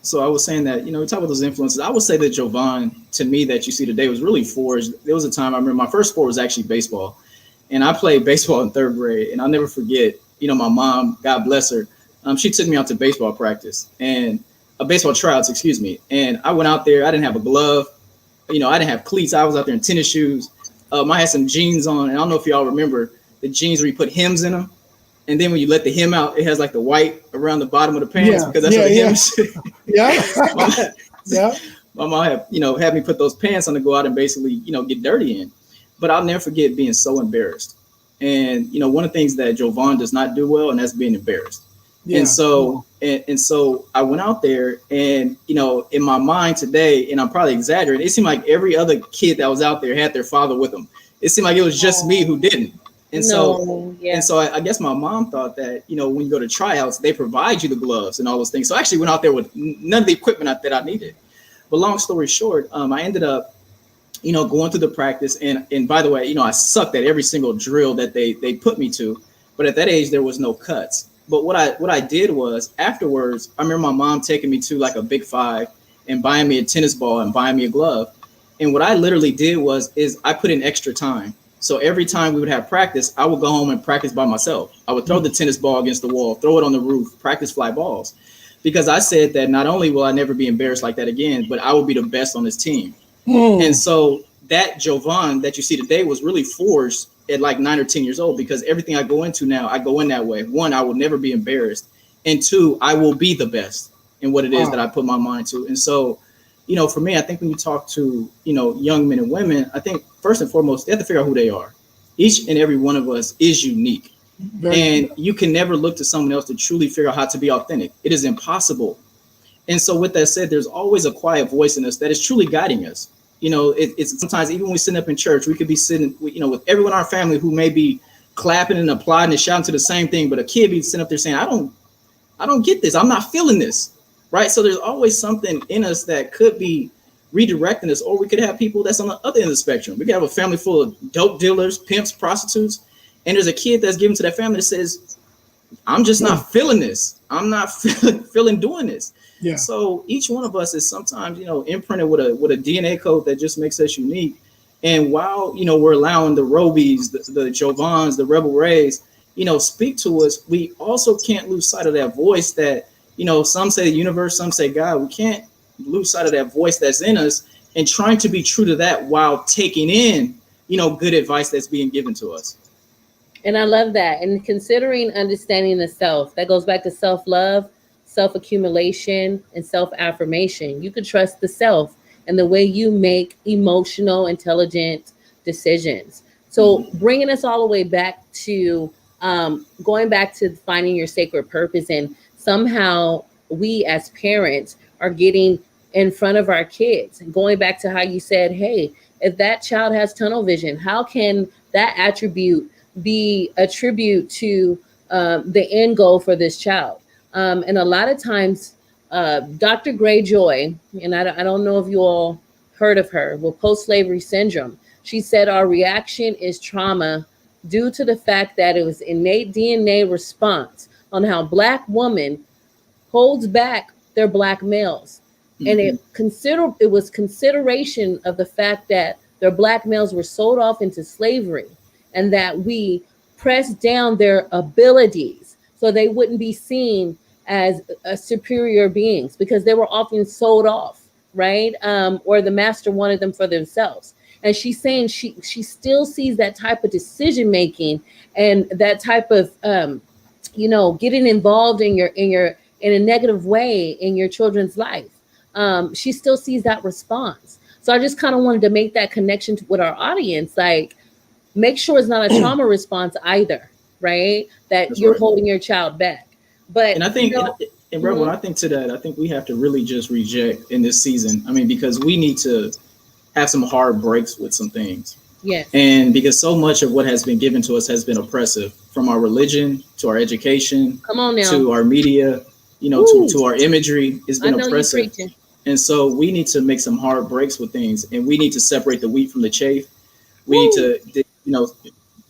Speaker 4: So I was saying that, we talk about those influences. I would say that Jovan, to me, that you see today was really forged. There was a time I remember my first sport was actually baseball. And I played baseball in third grade. And I'll never forget, my mom, God bless her, she took me out to baseball practice and baseball tryouts, excuse me. And I went out there. I didn't have a glove. I didn't have cleats. I was out there in tennis shoes. I had some jeans on. And I don't know if y'all remember the jeans where you put hems in them. And then when you let the hem out, it has like the white around the bottom of the pants because that's what the hem is. My mom had me put those pants on to go out and basically, get dirty in. But I'll never forget being so embarrassed. And, one of the things that Jovan does not do well, and that's being embarrassed. Yeah. And so I went out there and, in my mind today, and I'm probably exaggerating, it seemed like every other kid that was out there had their father with them. It seemed like it was just me who didn't. And so I guess my mom thought that, when you go to tryouts, they provide you the gloves and all those things. So I actually went out there with none of the equipment that I needed. But long story short, I ended up, going through the practice. And by the way, I sucked at every single drill that they put me to. But at that age, there was no cuts. But what I did was afterwards, I remember my mom taking me to like a Big Five and buying me a tennis ball and buying me a glove. And what I literally did is I put in extra time. So every time we would have practice, I would go home and practice by myself. I would throw the tennis ball against the wall, throw it on the roof, practice fly balls. Because I said that not only will I never be embarrassed like that again, but I will be the best on this team. And so that Jovan that you see today was really forged at like 9 or 10 years old, because everything I go into now, I go in that way. One, I will never be embarrassed. And two, I will be the best in what it is that I put my mind to. And so, you know, for me, I think when you talk to, you know, young men and women, I think first and foremost, they have to figure out who they are. Each and every one of us is unique. And you can never look to someone else to truly figure out how to be authentic. It is impossible. And so with that said, there's always a quiet voice in us that is truly guiding us. You know, it's sometimes even when we sit up in church, we could be sitting, you know, with everyone in our family who may be clapping and applauding and shouting to the same thing, but a kid be sitting up there saying, I don't get this. I'm not feeling this. Right. So there's always something in us that could be redirecting us, or we could have people that's on the other end of the spectrum. We could have a family full of dope dealers, pimps, prostitutes, and there's a kid that's given to that family that says, I'm just not feeling this. I'm not feeling doing this. Yeah. So each one of us is sometimes, you know, imprinted with a DNA code that just makes us unique. And while, you know, we're allowing the Robies, the Jovans, the Rebel Rays, you know, speak to us, we also can't lose sight of that voice that, you know, some say the universe, some say God. We can't lose sight of that voice that's in us and trying to be true to that while taking in, you know, good advice that's being given to us.
Speaker 2: And I love that. And considering understanding the self, that goes back to self-love, self-accumulation, and self-affirmation. You can trust the self and the way you make emotional, intelligent decisions. So bringing us all the way back to going back to finding your sacred purpose, and somehow we as parents are getting in front of our kids. And going back to how you said, hey, if that child has tunnel vision, how can that attribute be a tribute to the end goal for this child? And a lot of times, Dr. Greyjoy, and I don't know if you all heard of her, with post-slavery syndrome, she said our reaction is trauma due to the fact that it was innate DNA response on how Black women holds back their Black males. And it was consideration of the fact that their Black males were sold off into slavery, and that we pressed down their abilities so they wouldn't be seen as superior beings, because they were often sold off, right? Or the master wanted them for themselves. And she's saying she still sees that type of decision making and that type of you know, getting involved in a negative way in your children's life. She still sees that response. So I just kind of wanted to make that connection with our audience, like, make sure it's not a trauma response either, right? That That's you're right. holding your child back. But
Speaker 4: and I think, and when I think to that, I think we have to really just reject in this season. I mean, because we need to have some hard breaks with some things.
Speaker 2: Yes.
Speaker 4: And because so much of what has been given to us has been oppressive, from our religion to our education,
Speaker 2: come on now,
Speaker 4: to our media, you know, to our imagery, it's been oppressive. And so we need to make some hard breaks with things, and we need to separate the wheat from the chaff. We need to, you know,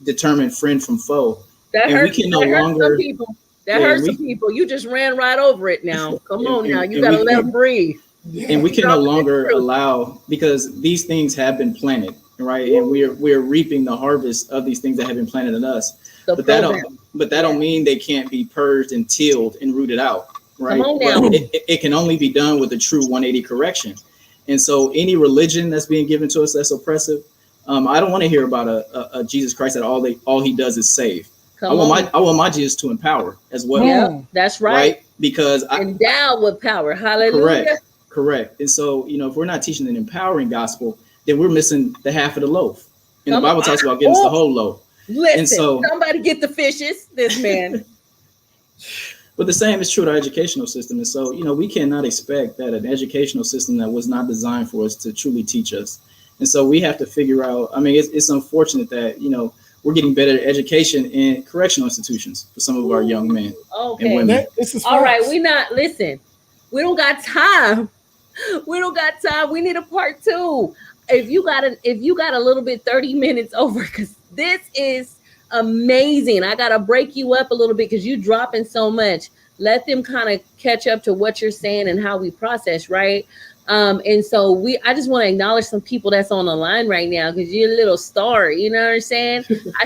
Speaker 4: determine friend from foe.
Speaker 2: That hurts some people. That hurts some people. You just ran right over it now. Come on now. You got to let them breathe.
Speaker 4: And we can no longer allow, because these things have been planted, right? And we're reaping the harvest of these things that have been planted in us. But that don't mean they can't be purged and tilled and rooted out, right?
Speaker 2: Come on now.
Speaker 4: But it can only be done with a true 180 correction. And so any religion that's being given to us that's oppressive, I don't want to hear about a Jesus Christ that all he does is save. I want my Jesus to empower as well.
Speaker 2: Yeah, that's right.
Speaker 4: Because
Speaker 2: endowed with power. Hallelujah.
Speaker 4: Correct. And so, you know, if we're not teaching an empowering gospel, then we're missing the half of the loaf. And the Bible talks about getting us the whole loaf.
Speaker 2: Listen,
Speaker 4: and so,
Speaker 2: somebody get the fishes. This man.
Speaker 4: But the same is true with our educational system. And so, you know, we cannot expect that an educational system that was not designed for us to truly teach us. And so we have to figure out, I mean, it's unfortunate that, you know, we're getting better education in correctional institutions for some of our young men and women.
Speaker 2: All right, listen, we don't got time. We don't got time. We need a part 2. If you got a little bit 30 minutes over, because this is amazing. I gotta break you up a little bit because you dropping so much. Let them kind of catch up to what you're saying and how we process, right? And so I just want to acknowledge some people that's on the line right now because you're a little star. You know what I'm saying? I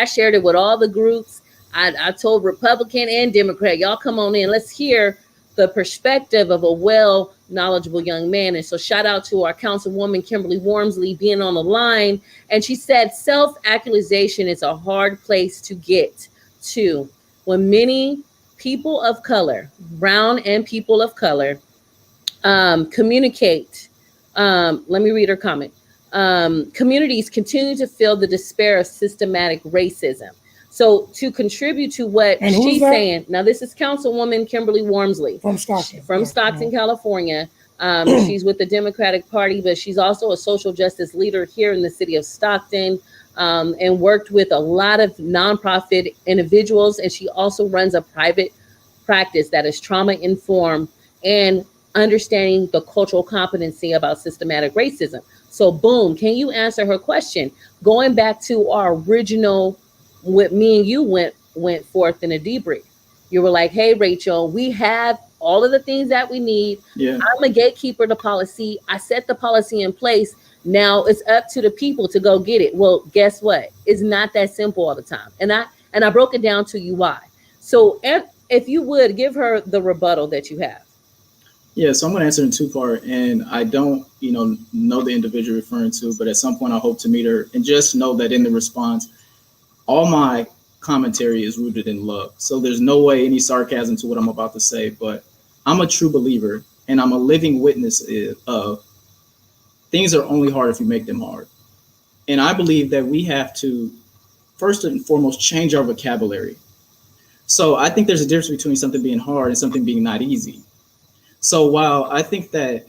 Speaker 2: shared it with all the groups. I told Republican and Democrat, y'all come on in. Let's hear the perspective of a knowledgeable young man. And so shout out to our Councilwoman Kimberly Wormsley being on the line. And she said self-actualization is a hard place to get to when many people of color, brown and people of color, communicate. Let me read her comment. Communities continue to feel the despair of systematic racism. So to contribute to what she's saying, now this is Councilwoman Kimberly Wormsley
Speaker 3: from Stockton,
Speaker 2: California. She's with the Democratic Party, but she's also a social justice leader here in the city of Stockton, and worked with a lot of nonprofit individuals. And she also runs a private practice that is trauma informed and understanding the cultural competency about systematic racism. So boom, can you answer her question? Going back to our original, what me and you went forth in a debrief. You were like, hey, Rachel, we have all of the things that we need. Yeah. I'm a gatekeeper to policy. I set the policy in place. Now it's up to the people to go get it. Well, guess what? It's not that simple all the time. And I broke it down to you why. So if you would give her the rebuttal that you have.
Speaker 4: Yeah, so I'm going to answer in two parts, and I don't, know the individual referring to, but at some point I hope to meet her, and just know that in the response, all my commentary is rooted in love. So there's no way any sarcasm to what I'm about to say, but I'm a true believer, and I'm a living witness of things are only hard if you make them hard. And I believe that we have to, first and foremost, change our vocabulary. So I think there's a difference between something being hard and something being not easy. So while I think that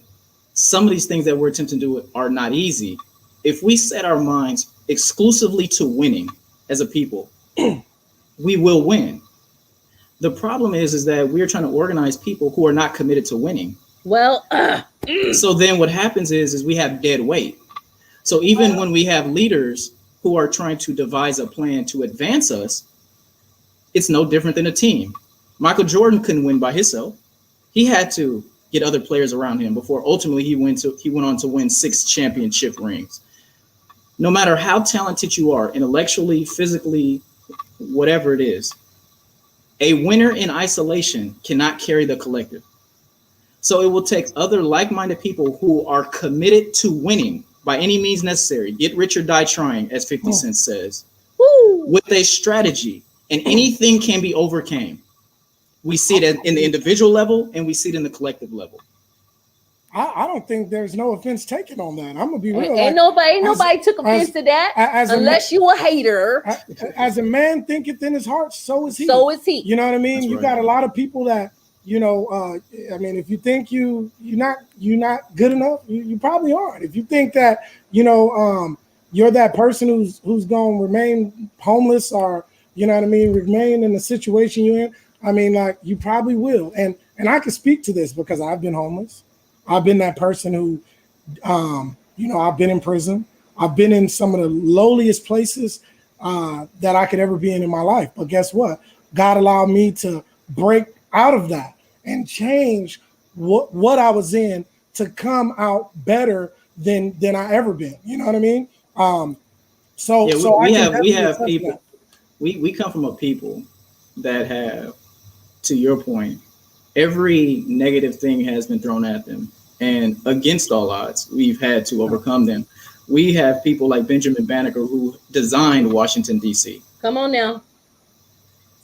Speaker 4: some of these things that we're attempting to do are not easy, if we set our minds exclusively to winning as a people, we will win. The problem is that we're trying to organize people who are not committed to winning.
Speaker 2: Well,
Speaker 4: so then what happens is we have dead weight. So even when we have leaders who are trying to devise a plan to advance us, it's no different than a team. Michael Jordan couldn't win by himself. He had to get other players around him before ultimately he went on to win 6 championship rings. No matter how talented you are, intellectually, physically, whatever it is, a winner in isolation cannot carry the collective. So it will take other like-minded people who are committed to winning by any means necessary, get rich or die trying, as 50 Cent says, with a strategy, and anything can be overcame. We see it in the individual level, and we see it in the collective level.
Speaker 3: I don't think there's no offense taken on that. I'm gonna be real.
Speaker 2: Ain't nobody took offense to that, unless you a hater.
Speaker 3: As a man thinketh in his heart, so is he.
Speaker 2: So is he.
Speaker 3: You know what I mean? That's you got a lot of people that I mean, if you think you're not good enough, you probably aren't. If you think that you're that person who's gonna remain homeless or remain in the situation you're in. I mean, like, you probably will. And I can speak to this because I've been homeless. I've been that person who, I've been in prison. I've been in some of the lowliest places that I could ever be in my life. But guess what? God allowed me to break out of that and change what I was in to come out better than I ever been. You know what I mean?
Speaker 4: We have people. We come from a people that have, to your point, every negative thing has been thrown at them, and against all odds, we've had to overcome them. We have people like Benjamin Banneker who designed Washington, D.C.
Speaker 2: Come on now.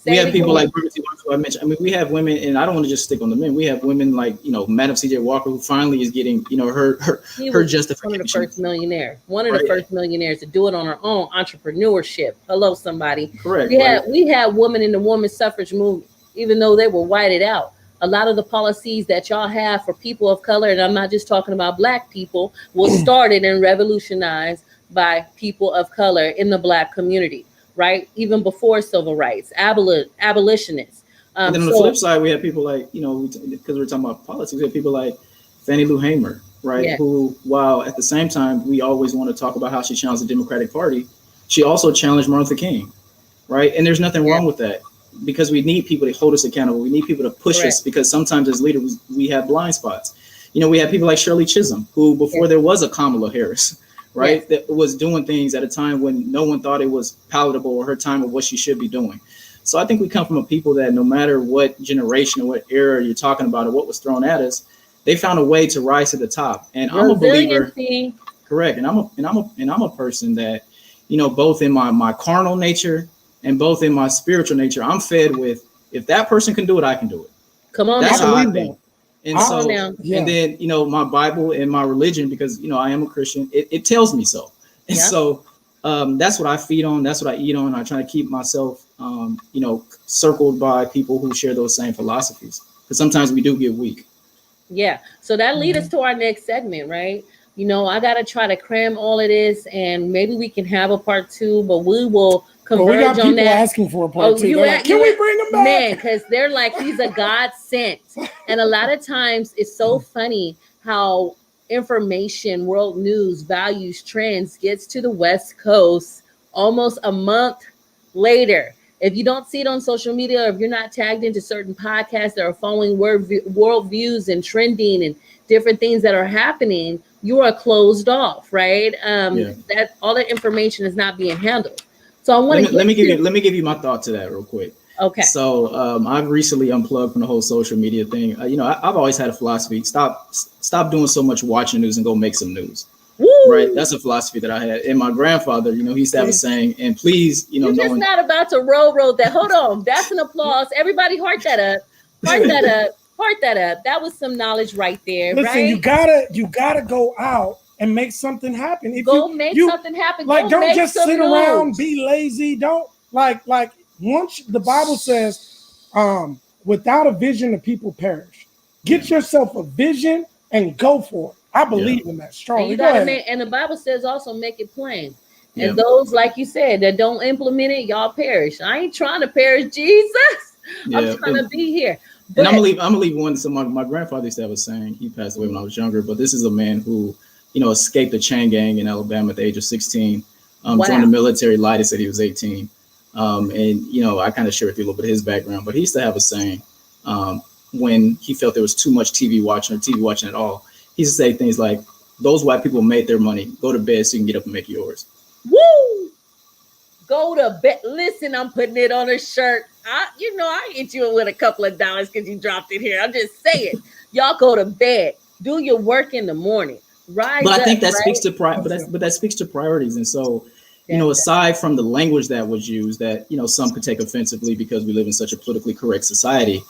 Speaker 4: We have people like who I mentioned. I mean, we have women, and I don't want to just stick on the men. We have women like, Madam C.J. Walker, who finally is getting, her justification.
Speaker 2: One of the first millionaires. One of the first millionaires to do it on her own entrepreneurship. Hello, somebody.
Speaker 4: Correct.
Speaker 2: We had women in the women's suffrage movement, even though they were whited out. A lot of the policies that y'all have for people of color, and I'm not just talking about Black people, was started and revolutionized by people of color in the Black community. Right, even before civil rights, abolitionists.
Speaker 4: And then on the flip side, we have people like, because we're talking about politics, we have people like Fannie Lou Hamer, right? Yeah. Who, while at the same time, we always want to talk about how she challenged the Democratic Party, she also challenged Martin Luther King. right? And there's nothing wrong with that, because we need people to hold us accountable. We need people to push us, because sometimes as leaders, we have blind spots. We have people like Shirley Chisholm, who before there was a Kamala Harris, right, that was doing things at a time when no one thought it was palatable or her time of what she should be doing. So I think we come from a people that no matter what generation or what era you're talking about or what was thrown at us, they found a way to rise to the top. And I'm a believer, correct. And I'm a person that, both in my carnal nature and both in my spiritual nature, I'm fed with, if that person can do it, I can do it.
Speaker 2: Come on,
Speaker 4: that's
Speaker 2: now.
Speaker 4: how I think. And and then, my Bible and my religion, because, I am a Christian, it tells me so. And so that's what I feed on. That's what I eat on. I try to keep myself, circled by people who share those same philosophies, because sometimes we do get weak.
Speaker 2: Yeah. So that leads us to our next segment, right? I got to try to cram all of this, and maybe we can have a part 2, but we will converge
Speaker 3: we got
Speaker 2: on
Speaker 3: people
Speaker 2: that.
Speaker 3: asking for a part 2. Can we bring them back?
Speaker 2: Man, because they're like, he's a God sent. And a lot of times it's so funny how information, world news, values, trends gets to the West Coast almost a month later. If you don't see it on social media, or if you're not tagged into certain podcasts that are following world views and trending and different things that are happening, you are closed off, right? That all that information is not being handled. So I want to let me
Speaker 4: give you my thought to that real quick.
Speaker 2: Okay.
Speaker 4: So I've recently unplugged from the whole social media thing. I've always had a philosophy: stop doing so much watching news and go make some news. Woo! Right, that's a philosophy that I had. And my grandfather, he used to have a saying, and please,
Speaker 2: you're just not about to roll that. Hold on, that's an applause. Everybody, heart that up. Heart that up. Heart that up. That was some knowledge right there.
Speaker 3: Listen,
Speaker 2: right?
Speaker 3: you gotta go out and make something happen. If
Speaker 2: make something happen.
Speaker 3: Like, don't just sit
Speaker 2: news.
Speaker 3: around, be lazy. Don't like once the Bible says, without a vision, the people perish. Get yourself a vision and go for it. I believe in that strongly.
Speaker 2: And the Bible says also make it plain. And those, like you said, that don't implement it, y'all perish. I ain't trying to perish, Jesus. I'm trying to be here.
Speaker 4: But, and I'm gonna leave one. So my grandfather used to have a saying. He passed away when I was younger, but this is a man who, escaped the chain gang in Alabama at the age of 16. Joined the military, lied and said he was 18. And I kind of share with you a little bit of his background, but he used to have a saying when he felt there was too much TV watching or TV watching at all. He used to say things like, "Those white people made their money. Go to bed so you can get up and make yours."
Speaker 2: Woo! Go to bed. Listen, I'm putting it on a shirt. I hit you with a couple of dollars because you dropped it here. I'm just saying, y'all go to bed. Do your work in the morning. Rise
Speaker 4: but I think
Speaker 2: up,
Speaker 4: that
Speaker 2: right?
Speaker 4: speaks to but that speaks to priorities. And so, aside from the language that was used, that some could take offensively because we live in such a politically correct society,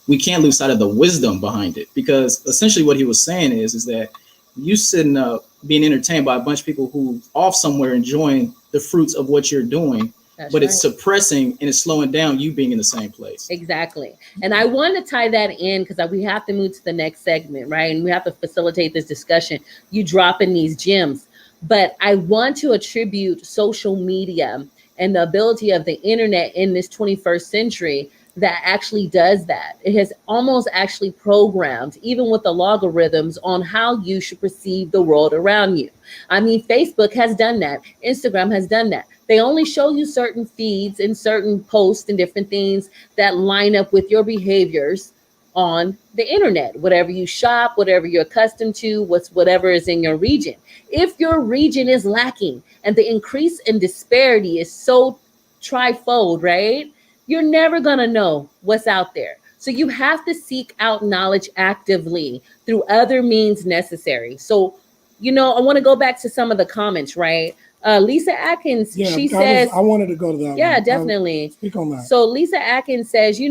Speaker 4: we can't lose sight of the wisdom behind it. Because essentially, what he was saying is that you sitting up being entertained by a bunch of people who off somewhere enjoying the fruits of what you're doing. That's but right. It's suppressing and it's slowing down you being in the same place.
Speaker 2: Exactly. And I want to tie that in because we have to move to the next segment, right? And we have to facilitate this discussion. You dropping these gems. But I want to attribute social media and the ability of the internet in this 21st century that actually does that. It has almost actually programmed, even with the logarithms, on how you should perceive the world around you. I mean, Facebook has done that. Instagram has done that. They only show you certain feeds and certain posts and different things that line up with your behaviors on the internet, whatever you shop, whatever you're accustomed to, whatever is in your region. If your region is lacking and the increase in disparity is so trifold, right? You're never going to know what's out there. So you have to seek out knowledge actively through other means necessary. So, I want to go back to some of the comments, right? Lisa Atkins, she says...
Speaker 3: I wanted to go to that.
Speaker 2: Yeah, definitely.
Speaker 3: Speak on that.
Speaker 2: So Lisa Atkins says, they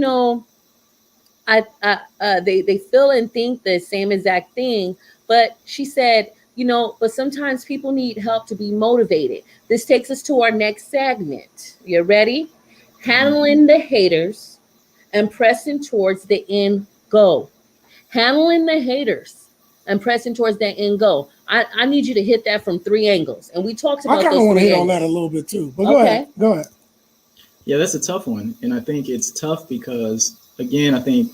Speaker 2: feel and think the same exact thing. But she said, but sometimes people need help to be motivated. This takes us to our next segment. You ready? Handling the haters and pressing towards the end goal. Handling the haters and pressing towards that end goal. I need you to hit that from 3 angles. And we talked about
Speaker 3: I kind of want to hit on that a little bit too. But go ahead.
Speaker 4: Yeah, that's a tough one. And I think it's tough because, again, I think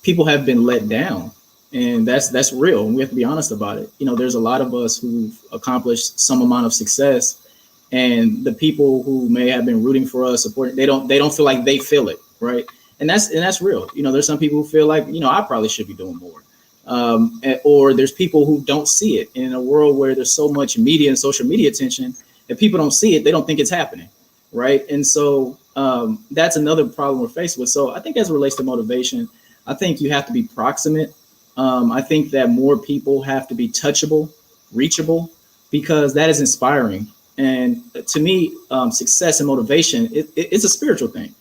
Speaker 4: people have been let down. And that's real. And we have to be honest about it. There's a lot of us who've accomplished some amount of success. and the people who may have been rooting for us, supporting, they don't feel like they feel it, right? And that's real. You know, there's some people who feel like, you know, I probably should be doing more. Or there's people who don't see it. And in a world where there's so much media and social media attention, if people don't see it, they don't think it's happening, right? And so that's another problem we're faced with. So I think as it relates to motivation, I think you have to be proximate. I think that more people have to be touchable, reachable, because that is inspiring. And to me, success and motivation, it's a spiritual thing.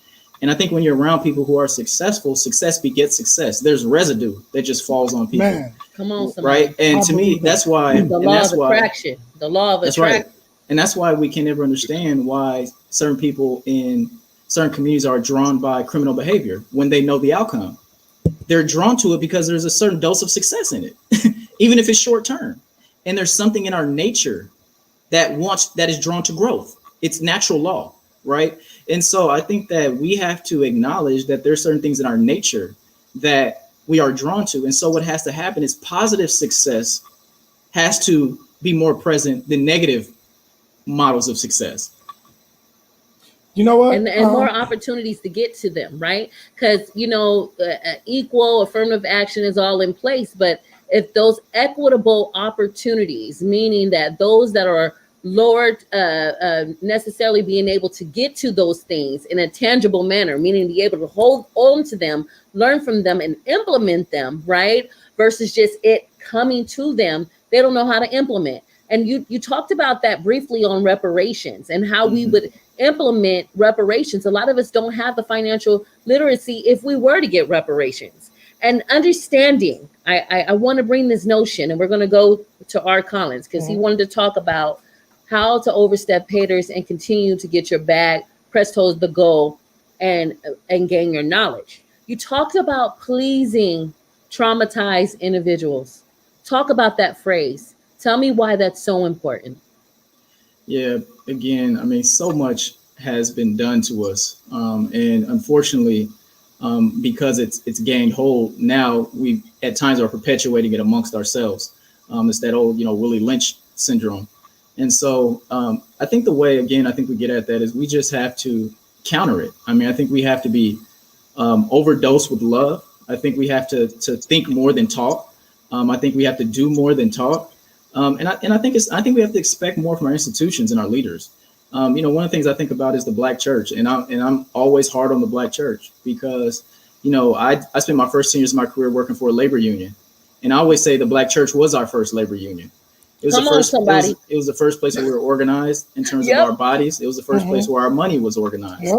Speaker 4: And I think when you're around people who are successful, success begets success. There's residue that just falls on people.
Speaker 3: Man,
Speaker 2: come on, somebody.
Speaker 4: Right? And to me, that's why
Speaker 2: the law of attraction. The law of attraction.
Speaker 4: Right. And that's why we can never understand why certain people in certain communities are drawn by criminal behavior when they know the outcome. They're drawn to it because there's a certain dose of success in it, even if it's short term. And there's something in our nature that is drawn to growth. It's natural law, right? And so I think that we have to acknowledge that there's certain things in our nature that we are drawn to. And so what has to happen is positive success has to be more present than negative models of success.
Speaker 3: You know what?
Speaker 2: And more opportunities to get to them, right? Because, you know, equal affirmative action is all in place. But if those equitable opportunities, meaning that those that are lower necessarily being able to get to those things in a tangible manner, meaning be able to hold on to them, learn from them, and implement them, right? Versus just it coming to them, they don't know how to implement. And you talked about that briefly on reparations and how we would implement reparations. A lot of us don't have the financial literacy if we were to get reparations. And understanding, I want to bring this notion, and we're going to go to Art Collins because he wanted to talk about how to overstep haters and continue to get your bag, press towards the goal, and gain your knowledge. You talked about pleasing traumatized individuals. Talk about that phrase. Tell me why that's so important.
Speaker 4: Yeah, again, I mean, so much has been done to us. And unfortunately, because it's gained hold, now we at times are perpetuating it amongst ourselves. It's that old, Willie Lynch syndrome. And so I think the way, again, I think we get at that is we just have to counter it. I mean, I think we have to be overdosed with love. I think we have to think more than talk. I think we have to do more than talk. And I think we have to expect more from our institutions and our leaders. One of the things I think about is the Black church, and I'm always hard on the Black church because, I spent my first 10 years of my career working for a labor union, and I always say the Black church was our first labor union. It was it was the first place where we were organized in terms of our bodies. It was the first place where our money was organized.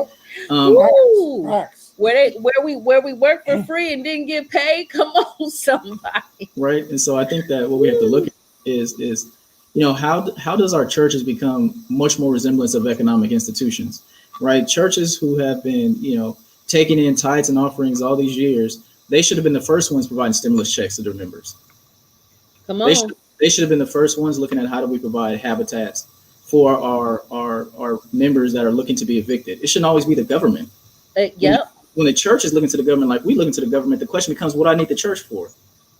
Speaker 2: Where we worked for free and didn't get paid. Come on, somebody.
Speaker 4: Right, and so I think that what we have to look at is how does our churches become much more resemblance of economic institutions, right? Churches who have been taking in tithes and offerings all these years, they should have been the first ones providing stimulus checks to their members.
Speaker 2: Come on.
Speaker 4: They should have been the first ones looking at how do we provide habitats for our members that are looking to be evicted. It shouldn't always be the government. When the church is looking to the government like we looking to the government, the question becomes, what do I need the church for?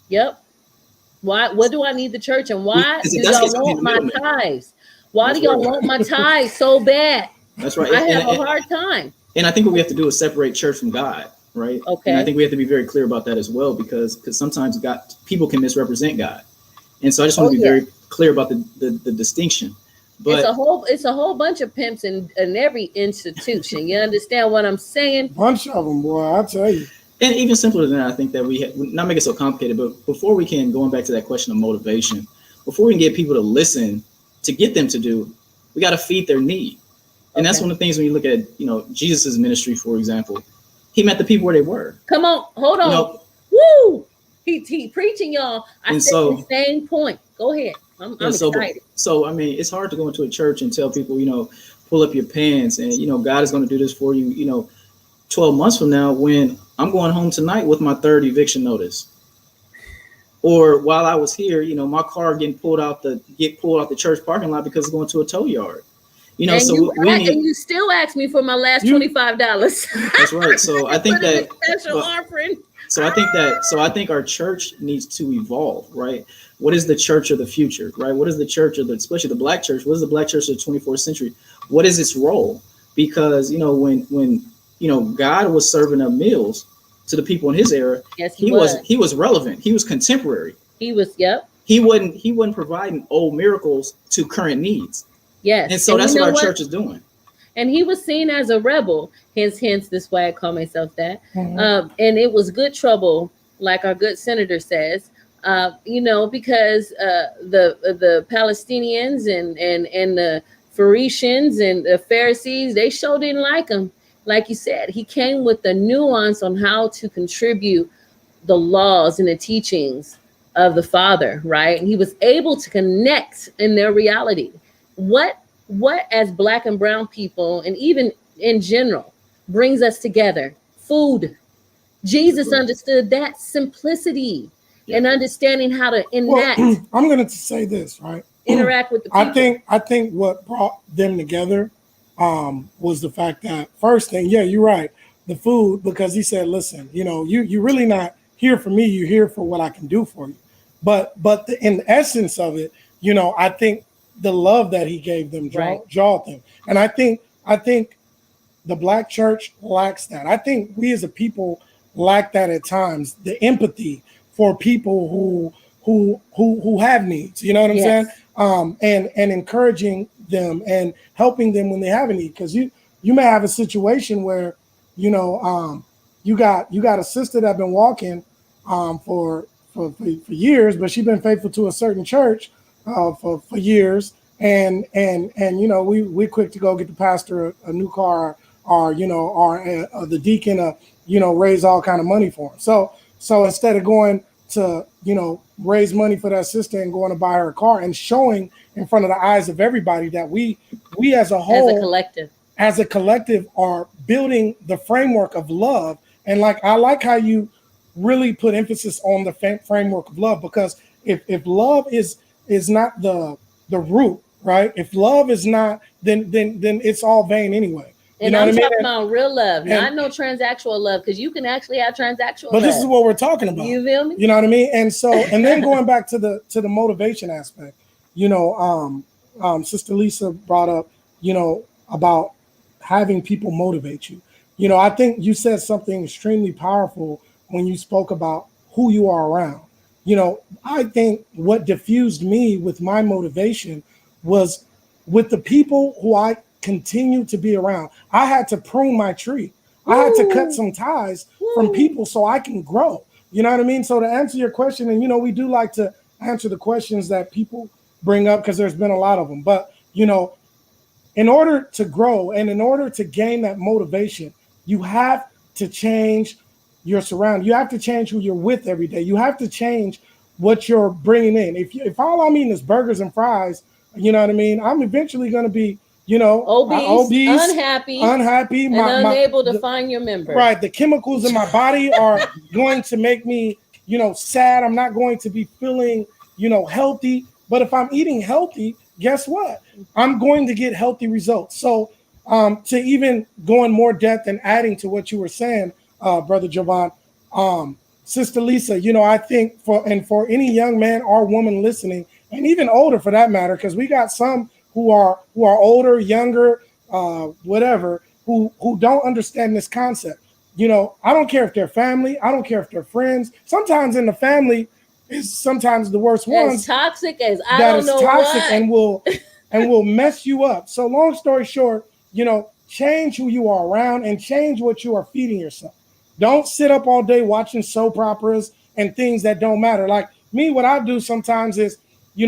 Speaker 2: Yep. Why? What do I need the church, and why do y'all want my tithes? Why do y'all want my tithes so bad?
Speaker 4: That's right.
Speaker 2: I have a hard time.
Speaker 4: And I think what we have to do is separate church from God, right?
Speaker 2: Okay.
Speaker 4: And I think we have to be very clear about that as well, because sometimes people can misrepresent God. And so I just want to be very clear about the distinction. But
Speaker 2: it's a whole bunch of pimps in every institution. You understand what I'm saying?
Speaker 3: Bunch of them, boy, I tell you.
Speaker 4: And even simpler than that, I think that we not make it so complicated, but before we can, going back to that question of motivation, before we can get people to listen, to get them to do, we got to feed their need. And that's one of the things when you look at, Jesus's ministry, for example, he met the people where they were.
Speaker 2: Come on, hold on. Woo! He preaching, y'all. I said the same point. Go ahead. I'm excited.
Speaker 4: So, I mean, it's hard to go into a church and tell people, pull up your pants and, God is going to do this for you, 12 months from now when I'm going home tonight with my third eviction notice. Or while I was here, my car get pulled out the church parking lot because it's going to a tow yard.
Speaker 2: And you still ask me for my last $25.
Speaker 4: That's right. So I think that
Speaker 2: special offering.
Speaker 4: So I think our church needs to evolve, right? What is the church of the future, right? What is the church of especially the black church? What is the black church of the 24th century? What is its role? Because, when God was serving up meals to the people in his era,
Speaker 2: Yes,
Speaker 4: he was relevant. He was contemporary.
Speaker 2: He was, yep.
Speaker 4: He wasn't providing old miracles to current needs.
Speaker 2: Yes.
Speaker 4: And so that's what our church is doing.
Speaker 2: And he was seen as a rebel. Hence this why I call myself that.
Speaker 3: Mm-hmm.
Speaker 2: And it was good trouble, like our good senator says. Because the Palestinians and the Pharisee and the Pharisees, they sure didn't like him. Like you said, he came with the nuance on how to contribute the laws and the teachings of the Father, right? And he was able to connect in their reality. What as black and brown people, and even in general, brings us together? Food. Jesus understood that simplicity and understanding how to enact.
Speaker 3: Well, I'm going to say this, right?
Speaker 2: Interact with the people.
Speaker 3: I think what brought them together was the fact that first thing, yeah, you're right, the food, because he said, listen, you're really not here for me, you're here for what I can do for you. But in the essence of it, I think the love that he gave them jawed them. And I think the black church lacks that. I think we as a people lack that at times, the empathy for people who have needs, you know what I'm saying? And encouraging them and helping them when they have a need. Because you may have a situation where, you got a sister that's been walking for years, but she's been faithful to a certain church for years. And we quick to go get the pastor a new car, or the deacon raise all kind of money for him. So instead of going to raise money for that sister and going to buy her a car and showing in front of the eyes of everybody that we as a whole, as a collective are building the framework of love. And I like how you really put emphasis on the framework of love, because if love is not the root, right? If love is not, then it's all vain anyway.
Speaker 2: And I'm talking about real love, not no transactional love, because you can actually have transactional love.
Speaker 3: But this is what we're talking about.
Speaker 2: You feel me?
Speaker 3: You know what I mean? And so, and then going back to the motivation aspect, Sister Lisa brought up, about having people motivate you. I think you said something extremely powerful when you spoke about who you are around. I think what diffused me with my motivation was with the people who I continue to be around. I had to prune my tree. I had to cut some ties from people so I can grow. You know what I mean? So to answer your question, and we do like to answer the questions that people bring up because there's been a lot of them. But in order to grow and in order to gain that motivation, you have to change your surroundings. You have to change who you're with every day. You have to change what you're bringing in. If all I'm eating is burgers and fries, you know what I mean, I'm eventually going to be obese, unhappy,
Speaker 2: and unable to find your member.
Speaker 3: Right. The chemicals in my body are going to make me, sad. I'm not going to be feeling, healthy. But if I'm eating healthy, guess what? I'm going to get healthy results. So to even go in more depth and adding to what you were saying, Brother Jovan, Sister Lisa, I think for any young man or woman listening, and even older for that matter, because we got some who are older, younger, whatever, who don't understand this concept. I don't care if they're family, I don't care if they're friends. Sometimes in the family is sometimes the worst ones.
Speaker 2: As toxic as I don't know what.
Speaker 3: and will mess you up. So long story short, change who you are around and change what you are feeding yourself. Don't sit up all day watching soap operas and things that don't matter. Like me, what I do sometimes is,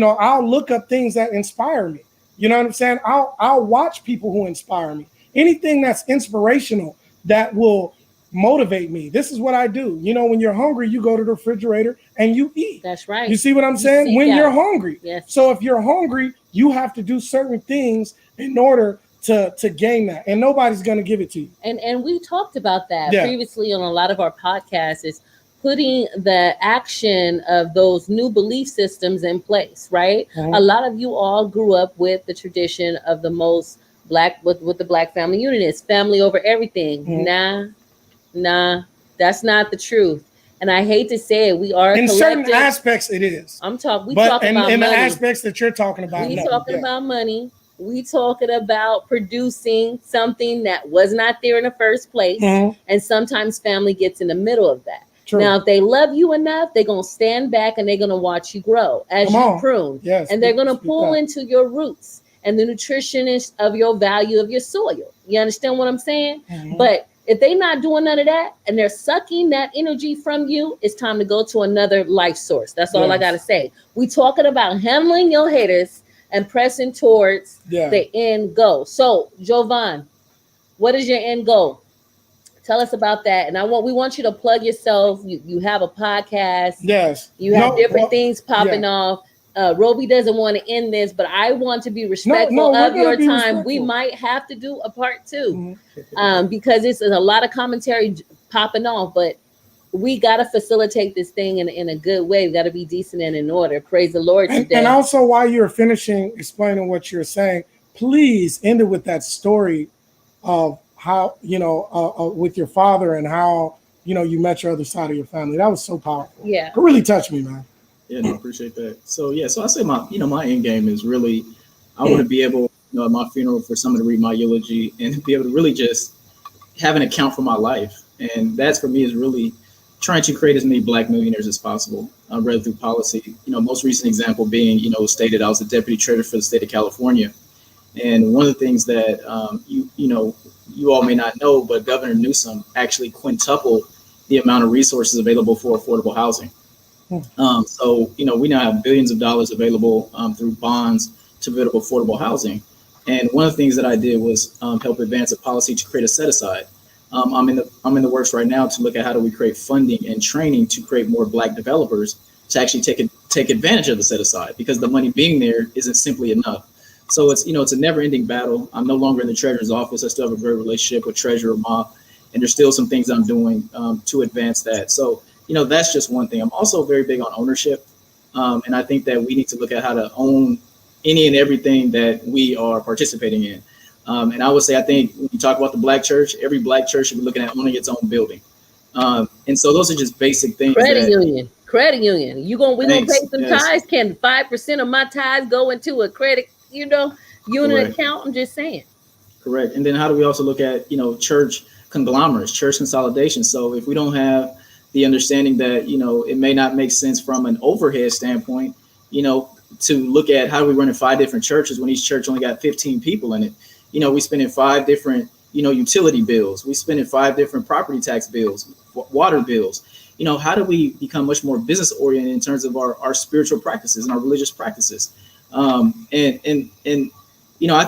Speaker 3: I'll look up things that inspire me. You know what I'm saying? I'll watch people who inspire me. Anything that's inspirational that will motivate me. This is what I do. When you're hungry, you go to the refrigerator and you eat.
Speaker 2: That's right.
Speaker 3: You see what I'm saying? When you're hungry.
Speaker 2: Yes.
Speaker 3: So if you're hungry, you have to do certain things in order to gain that. And nobody's going to give it to you.
Speaker 2: And we talked about that previously on a lot of our podcasts, is putting the action of those new belief systems in place, right? Mm-hmm. A lot of you all grew up with the tradition of the most black, with the black family unit. It's family over everything. Mm-hmm. Nah, that's not the truth. And I hate to say it, we are
Speaker 3: in
Speaker 2: collective.
Speaker 3: certain aspects it is.
Speaker 2: We talking
Speaker 3: but
Speaker 2: about
Speaker 3: in
Speaker 2: money.
Speaker 3: the aspects that you're talking about,
Speaker 2: we talking about money. We talking about producing something that was not there in the first place.
Speaker 3: Mhm.
Speaker 2: And sometimes family gets in the middle of that.
Speaker 3: True.
Speaker 2: Now, if they love you enough, they're going to stand back and they're going to watch you grow as you prune.
Speaker 3: Yes,
Speaker 2: and they're going to pull into your roots and the nutrition of your value of your soil. You understand what I'm saying?
Speaker 3: Mhm.
Speaker 2: But if they're not doing none of that and they're sucking that energy from you, it's time to go to another life source. That's all I got to say. We talking about handling your haters and pressing towards the end goal. So, Jovan, what is your end goal? Tell us about that. And we want you to plug yourself. You have a podcast.
Speaker 3: Yes.
Speaker 2: You have different things popping off. Roby doesn't want to end this, but I want to be respectful of your time. Respectful. We might have to do a part 2 because it's a lot of commentary popping off, but we got to facilitate this thing in a good way. We got to be decent and in order. Praise the Lord today.
Speaker 3: And also, while you're finishing explaining what you're saying, please end it with that story of how, with your father and how, you met your other side of your family. That was so powerful.
Speaker 2: Yeah.
Speaker 3: It really touched me, man.
Speaker 4: Yeah, no, appreciate that. So I say my end game is really, I want to be able, at my funeral, for someone to read my eulogy and be able to really just have an account for my life. And that's, for me, is really trying to create as many Black millionaires as possible, rather through policy. Most recent example being, stated I was the deputy treasurer for the state of California. And one of the things that you all may not know, but Governor Newsom actually quintupled the amount of resources available for affordable housing. So we now have billions of dollars available through bonds to build up affordable housing. And one of the things that I did was help advance a policy to create a set aside. I'm in the works right now to look at how do we create funding and training to create more Black developers to actually take advantage of the set aside, because the money being there isn't simply enough. So it's a never ending battle. I'm no longer in the treasurer's office. I still have a great relationship with Treasurer Ma, and there's still some things I'm doing to advance that. So, that's just one thing. I'm also very big on ownership. And I think that we need to look at how to own any and everything that we are participating in. And I would say, I think when you talk about the Black church, every Black church should be looking at owning its own building. And so those are just basic things.
Speaker 2: Credit union. We're gonna pay some tithes. Can 5% of my tithes go into a credit, unit account? I'm just saying.
Speaker 4: Correct. And then how do we also look at, church conglomerates, church consolidation? So if we don't have the understanding that, it may not make sense from an overhead standpoint, to look at how do we run in 5 different churches when each church only got 15 people in it. We spend in 5 different, utility bills. We spend in 5 different property tax bills, water bills. How do we become much more business oriented in terms of our spiritual practices and our religious practices? I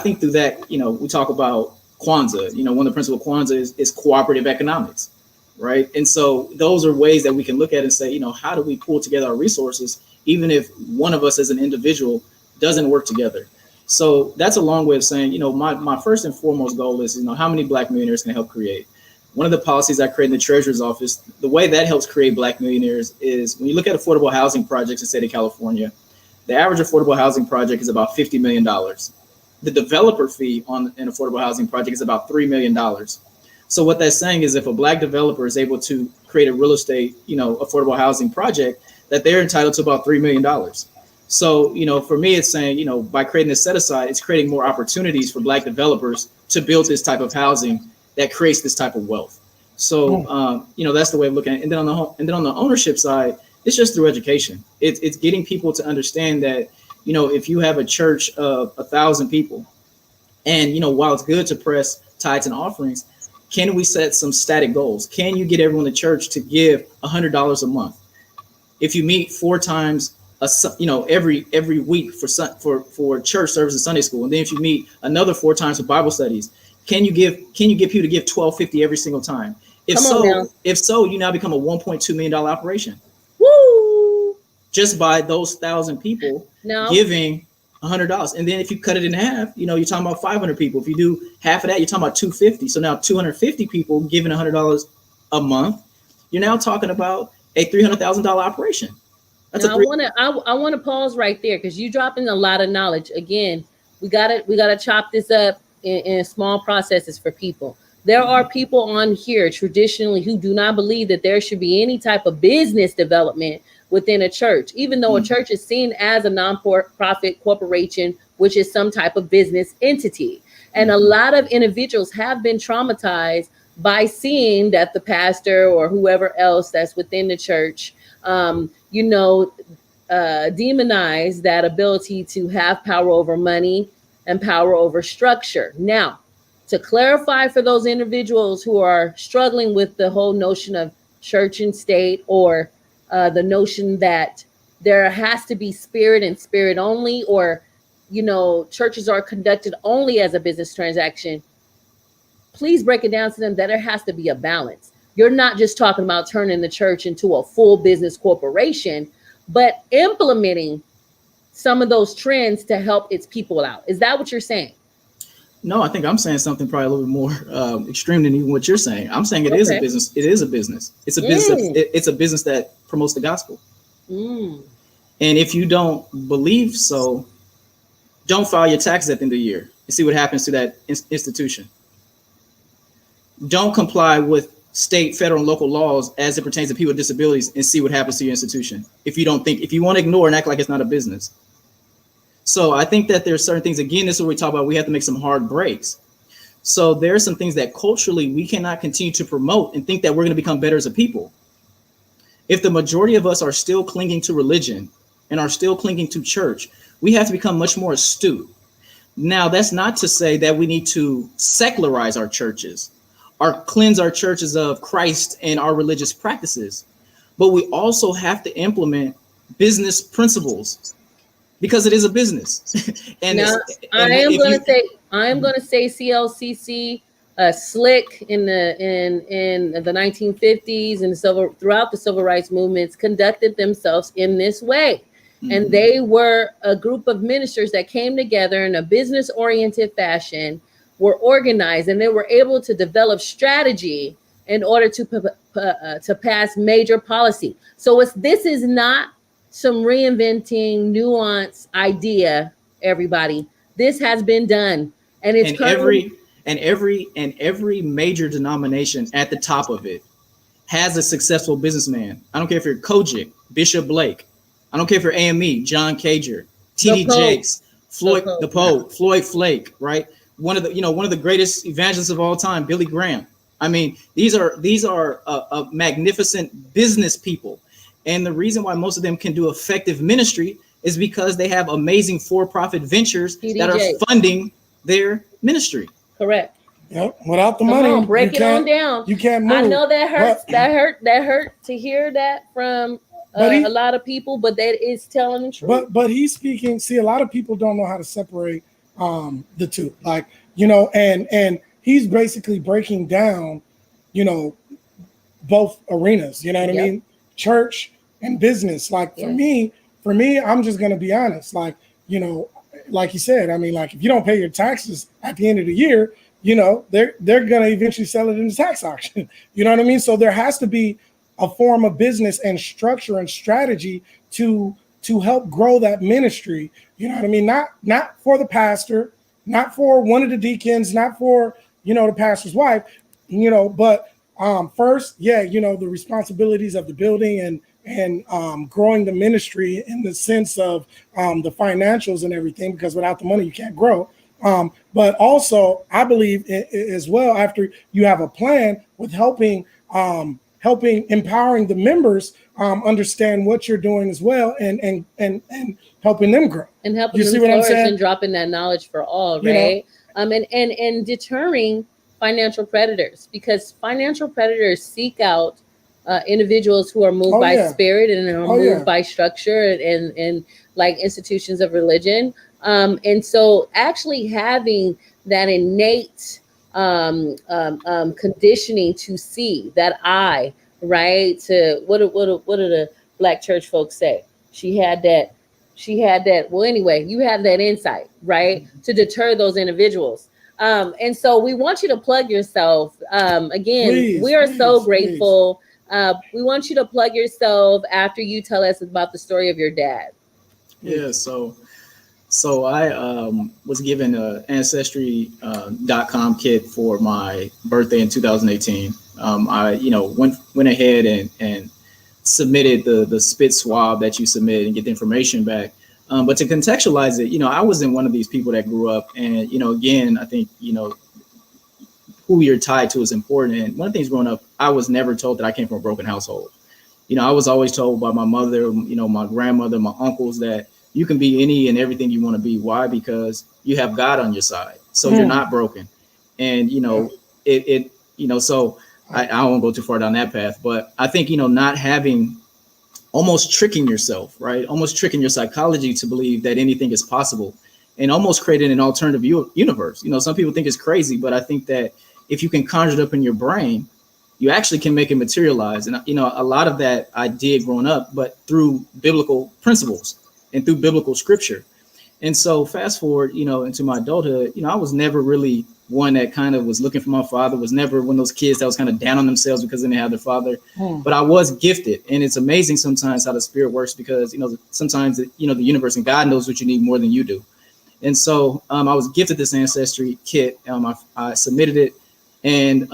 Speaker 4: think through that, we talk about Kwanzaa. One of the principles of Kwanzaa is cooperative economics, right? And so those are ways that we can look at and say, how do we pull together our resources, even if one of us as an individual doesn't work together? So that's a long way of saying, my first and foremost goal is, how many Black millionaires can I help create? One of the policies I created in the Treasurer's office, the way that helps create Black millionaires is when you look at affordable housing projects in the state of California, the average affordable housing project is about $50 million. The developer fee on an affordable housing project is about $3 million. So what that's saying is if a Black developer is able to create a real estate, affordable housing project, that they're entitled to about $3 million. So, for me, it's saying, by creating this set aside, it's creating more opportunities for Black developers to build this type of housing that creates this type of wealth. So, that's the way of looking at it. And then on the ownership side, it's just through education. It's getting people to understand that, if you have a church of 1,000 people and, while it's good to press tithes and offerings, can we set some static goals? Can you get everyone in the church to give $100 a month? If you meet 4 times every week for church service and Sunday school, and then if you meet another 4 times for Bible studies, can you get people to give $12.50 every single time? If so, you now become a $1.2 million operation.
Speaker 2: Woo!
Speaker 4: Just by those 1,000 people giving $100, and then if you cut it in half, you're talking about 500 people. If you do half of that, you're talking about 250. So now 250 people giving $100 a month, you're now talking about a $300,000 operation.
Speaker 2: I want to pause right there because you're dropping a lot of knowledge. Again, we gotta chop this up in small processes for people. There are people on here traditionally who do not believe that there should be any type of business development within a church, even though a church is seen as a non-profit corporation, which is some type of business entity. And a lot of individuals have been traumatized by seeing that the pastor or whoever else that's within the church, demonize that ability to have power over money and power over structure. Now, to clarify for those individuals who are struggling with the whole notion of church and state, or the notion that there has to be spirit and spirit only, or, churches are conducted only as a business transaction, please break it down to them that there has to be a balance. You're not just talking about turning the church into a full business corporation, but implementing some of those trends to help its people out. Is that what you're saying?
Speaker 4: No, I think I'm saying something probably a little bit more extreme than even what you're saying. I'm saying it is a business. It is a business. It's a business. It's a business that promotes the gospel. And if you don't believe so, don't file your taxes at the end of the year and see what happens to that institution. Don't comply with state, federal, and local laws as it pertains to people with disabilities and see what happens to your institution. If you want to ignore and act like it's not a business. So I think that there's certain things, again, this is what we talk about. We have to make some hard breaks. So there are some things that culturally we cannot continue to promote and think that we're going to become better as a people. If the majority of us are still clinging to religion and are still clinging to church, we have to become much more astute. Now, that's not to say that we need to secularize our churches or cleanse our churches of Christ and our religious practices, but we also have to implement business principles, because it is a business. And
Speaker 2: now, I am going to say CLCC, slick in the 1950s and throughout the civil rights movements conducted themselves in this way. And they were a group of ministers that came together in a business oriented fashion, were organized, and they were able to develop strategy in order to pass major policy. So this is not some reinventing nuance idea, everybody. This has been done, and it's every major denomination at the top of it has a successful businessman. I don't care if you're Kojic, Bishop Blake. I don't care if you're AME, John Cager, T.D. Jakes, Floyd the Pope, Floyd Flake, right? One of the greatest evangelists of all time, Billy Graham. I mean, these are magnificent business people. And the reason why most of them can do effective ministry is because they have amazing for-profit ventures that are funding their ministry. Correct.
Speaker 3: Yep. Without the money,
Speaker 2: break it on down.
Speaker 3: You can't move.
Speaker 2: I know that hurts. That hurt to hear that from a lot of people, but that is telling the truth.
Speaker 3: But he's speaking. See, a lot of people don't know how to separate the two. Like, and he's basically breaking down, both arenas. You know what I mean? Church and business. Like for me, I'm just gonna be honest. Like, like you said, I mean, like if you don't pay your taxes at the end of the year, they're gonna eventually sell it in the tax auction. You know what I mean? So there has to be a form of business and structure and strategy to help grow that ministry. You know what I mean? Not for the pastor, not for one of the deacons, not for the pastor's wife, but first, the responsibilities of the building and growing the ministry in the sense of the financials and everything, because without the money you can't grow. But also, I believe as well, after you have a plan with helping empowering the members understand what you're doing as well, and helping them grow
Speaker 2: and helping them flourish and dropping that knowledge for all, right? And deterring financial predators, because financial predators seek out individuals who are moved by spirit and are moved by structure and like institutions of religion. And so actually having that innate conditioning to see that eye, right? To what do the Black church folks say? She had that. Well, anyway, you have that insight, right? To deter those individuals. And so we want you to plug yourself. Again, we are so grateful. We want you to plug yourself after you tell us about the story of your dad.
Speaker 4: Yeah. So So I was given a ancestry.com kit for my birthday in 2018. I went ahead and submitted the spit swab that you submit and get the information back. But to contextualize it, I wasn't one of these people that grew up. And, again, I think, who you're tied to is important. And one of the things growing up, I was never told that I came from a broken household. I was always told by my mother, my grandmother, my uncles that you can be any and everything you want to be. Why? Because you have God on your side. So you're not broken. And, so I won't go too far down that path. But I think, not having, almost tricking yourself, right? Almost tricking your psychology to believe that anything is possible and almost creating an alternative universe. Some people think it's crazy, but I think that if you can conjure it up in your brain, you actually can make it materialize. And, a lot of that I did growing up, but through biblical principles and through biblical scripture. And so fast forward, into my adulthood, I was never really one that kind of was looking for my father, was never one of those kids that was kind of down on themselves because they didn't have their father. But I was gifted. And it's amazing sometimes how the spirit works because, sometimes, the universe and God knows what you need more than you do. And so I was gifted this ancestry kit. I submitted it. And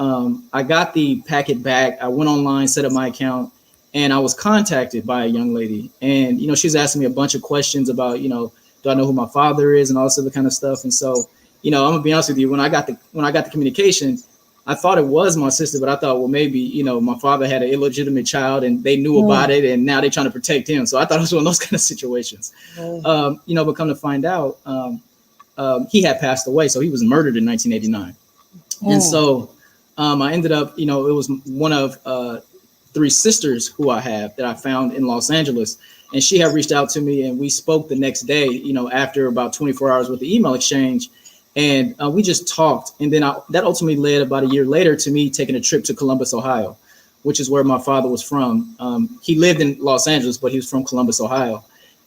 Speaker 4: I got the packet back. I went online, set up my account, and I was contacted by a young lady. And, she was asking me a bunch of questions about, do I know who my father is and all this other kind of stuff. And so, I'm gonna be honest with you, when I got the communication, I thought it was my sister, but I thought, well, maybe, my father had an illegitimate child and they knew about it and now they're trying to protect him. So I thought it was one of those kind of situations. But come to find out, he had passed away. So he was murdered in 1989. And so I ended up, it was one of 3 sisters who I have that I found in Los Angeles. And she had reached out to me and we spoke the next day, after about 24 hours with the email exchange. And we just talked. And then that ultimately led about a year later to me taking a trip to Columbus, Ohio, which is where my father was from. He lived in Los Angeles, but he was from Columbus, Ohio.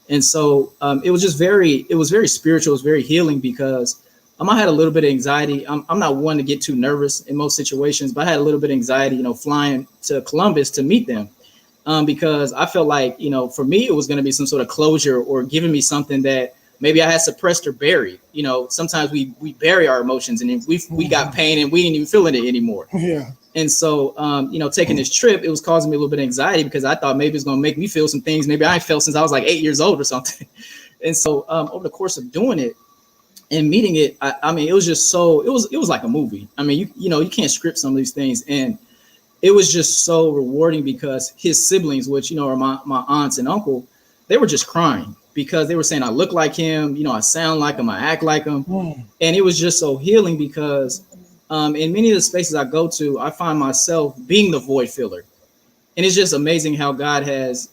Speaker 4: And so it was very spiritual. It was very healing because I had a little bit of anxiety. I'm not one to get too nervous in most situations, but I had a little bit of anxiety, flying to Columbus to meet them because I felt like, for me, it was going to be some sort of closure or giving me something that maybe I had suppressed or buried. Sometimes we bury our emotions and we got pain and we didn't even feel it anymore. Yeah. And so, taking this trip, it was causing me a little bit of anxiety because I thought maybe it's going to make me feel some things maybe I felt since I was like 8 years old or something. And so over the course of doing it, and meeting it, I mean, it was just so, it was like a movie. I mean, you can't script some of these things. And it was just so rewarding because his siblings, which, are my aunts and uncle, they were just crying because they were saying, I look like him, I sound like him, I act like him. And it was just so healing because in many of the spaces I go to, I find myself being the void filler. And it's just amazing how God has,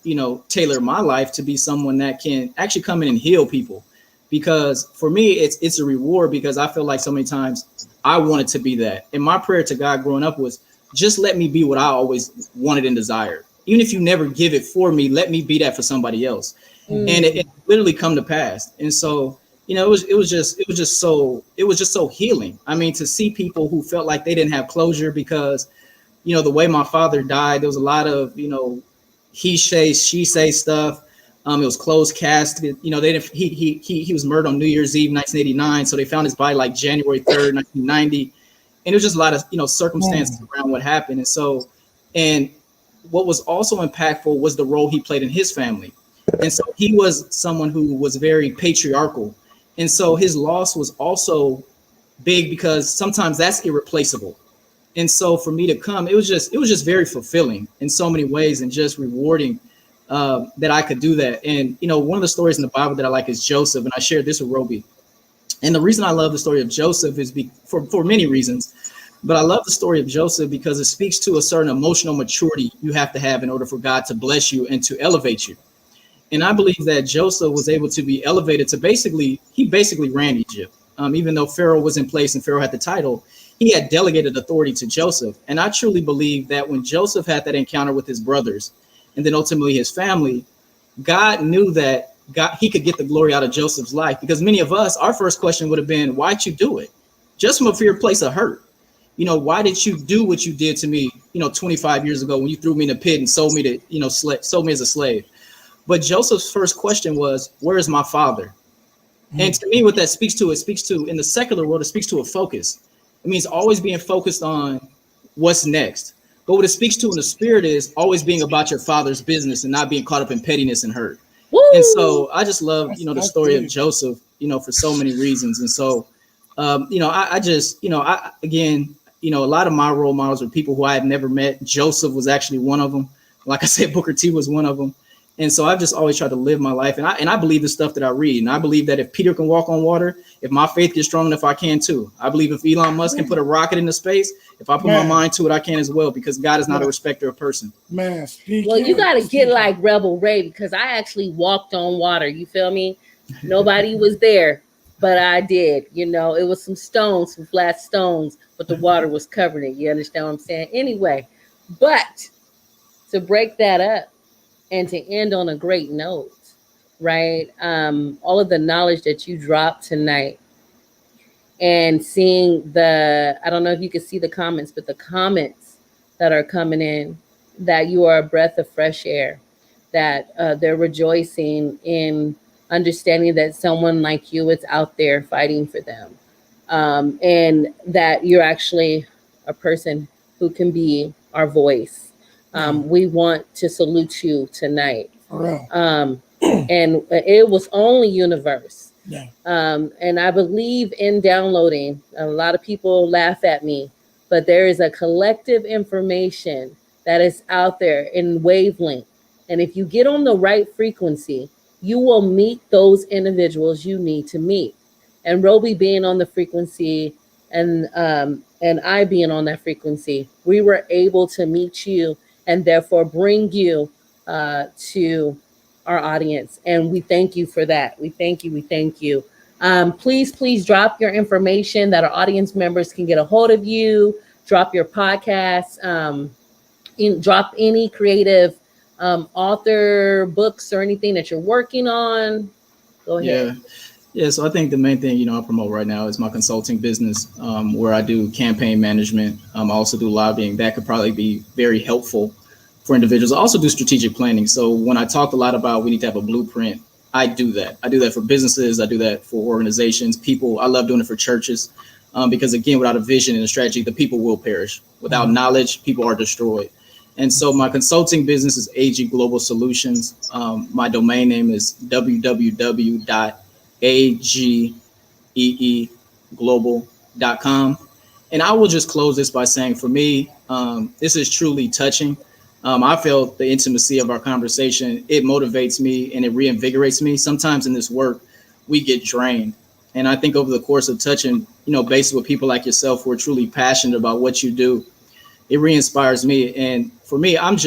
Speaker 4: tailored my life to be someone that can actually come in and heal people. Because for me, it's a reward because I feel like so many times I wanted to be that. And my prayer to God growing up was just let me be what I always wanted and desired. Even if you never give it for me, let me be that for somebody else. And it literally come to pass. And so, it was just so healing. I mean, to see people who felt like they didn't have closure because, the way my father died, there was a lot of, he say, she say stuff. It was closed cast. They didn't. He was murdered on New Year's Eve, 1989. So they found his body like January 3rd, 1990, and it was just a lot of circumstances around what happened. And so, and what was also impactful was the role he played in his family. And so he was someone who was very patriarchal, and so his loss was also big because sometimes that's irreplaceable. And so for me to come, it was just very fulfilling in so many ways and just rewarding. That I could do that. And, one of the stories in the Bible that I like is Joseph. And I shared this with Roby. And the reason I love the story of Joseph is for many reasons. But I love the story of Joseph because it speaks to a certain emotional maturity you have to have in order for God to bless you and to elevate you. And I believe that Joseph was able to be elevated to he basically ran Egypt. Even though Pharaoh was in place and Pharaoh had the title, he had delegated authority to Joseph. And I truly believe that when Joseph had that encounter with his brothers, and then ultimately his family, God knew that he could get the glory out of Joseph's life because many of us, our first question would have been, why'd you do it? Just from a fear place of hurt. Why did you do what you did to me, 25 years ago when you threw me in a pit and sold me to, sold me as a slave? But Joseph's first question was, where is my father? And to me, what that speaks to, in the secular world, it speaks to a focus. It means always being focused on what's next. But what it speaks to in the spirit is always being about your Father's business and not being caught up in pettiness and hurt.
Speaker 2: Woo!
Speaker 4: And so I just love, the story
Speaker 3: good.
Speaker 4: of Joseph, for so many reasons. And so, I just, again, a lot of my role models are people who I had never met. Joseph was actually one of them. Like I said, Booker T was one of them. And so I've just always tried to live my life. And I believe the stuff that I read. And I believe that if Peter can walk on water, if my faith gets strong enough, I can too. I believe if Elon Musk can put a rocket into space, if I put my mind to it, I can as well, because God is not a respecter of person.
Speaker 3: Man,
Speaker 2: well, you got to get like Rebel Ray, because I actually walked on water. You feel me? Nobody was there, but I did. It was some stones, some flat stones, but the water was covering it. You understand what I'm saying? Anyway, but to break that up, and to end on a great note, right? All of the knowledge that you dropped tonight, and seeing I don't know if you can see the comments, but the comments that are coming in, that you are a breath of fresh air, that they're rejoicing in understanding that someone like you is out there fighting for them, and that you're actually a person who can be our voice. We want to salute you tonight. And it was only universe.
Speaker 3: Yeah.
Speaker 2: And I believe in downloading. A lot of people laugh at me, but there is a collective information that is out there in wavelength. And if you get on the right frequency, you will meet those individuals you need to meet. And Roby being on the frequency, and I being on that frequency, we were able to meet you and therefore bring you to our audience. And we thank you for that. We thank you. Please drop your information that our audience members can get a hold of you. Drop your podcast. Drop any creative author, books, or anything that you're working on. Go ahead.
Speaker 4: Yeah, so I think the main thing, I promote right now is my consulting business, where I do campaign management. I also do lobbying. That could probably be very helpful for individuals. I also do strategic planning. So when I talked a lot about we need to have a blueprint, I do that. I do that for businesses. I do that for organizations, people. I love doing it for churches, because again, without a vision and a strategy, the people will perish. Without knowledge, people are destroyed. And so my consulting business is AG Global Solutions. My domain name is www.ageeglobal.com. And I will just close this by saying, for me, this is truly touching. I felt the intimacy of our conversation. It motivates me and it reinvigorates me. Sometimes in this work, we get drained. And I think over the course of touching, bases with people like yourself who are truly passionate about what you do, it re-inspires me. And for me, I'm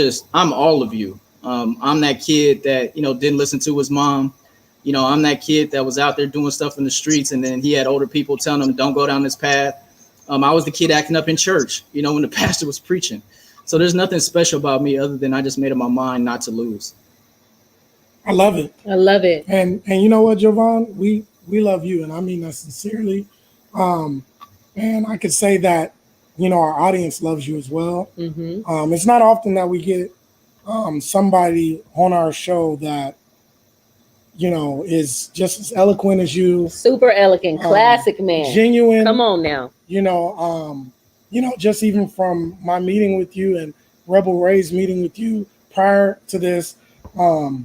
Speaker 4: all of you. I'm that kid that, didn't listen to his mom. I'm that kid that was out there doing stuff in the streets, and then he had older people telling him, don't go down this path. I was the kid acting up in church, when the pastor was preaching. So there's nothing special about me other than I just made up my mind not to lose.
Speaker 3: I love it. And you know what, Jovan? We love you, and I mean that sincerely. And I could say that, our audience loves you as well. Mm-hmm. It's not often that we get somebody on our show that, is just as eloquent as you.
Speaker 2: Super elegant, classic man.
Speaker 3: Genuine.
Speaker 2: Come on now.
Speaker 3: Just even from my meeting with you and Rebel Ray's meeting with you prior to this, I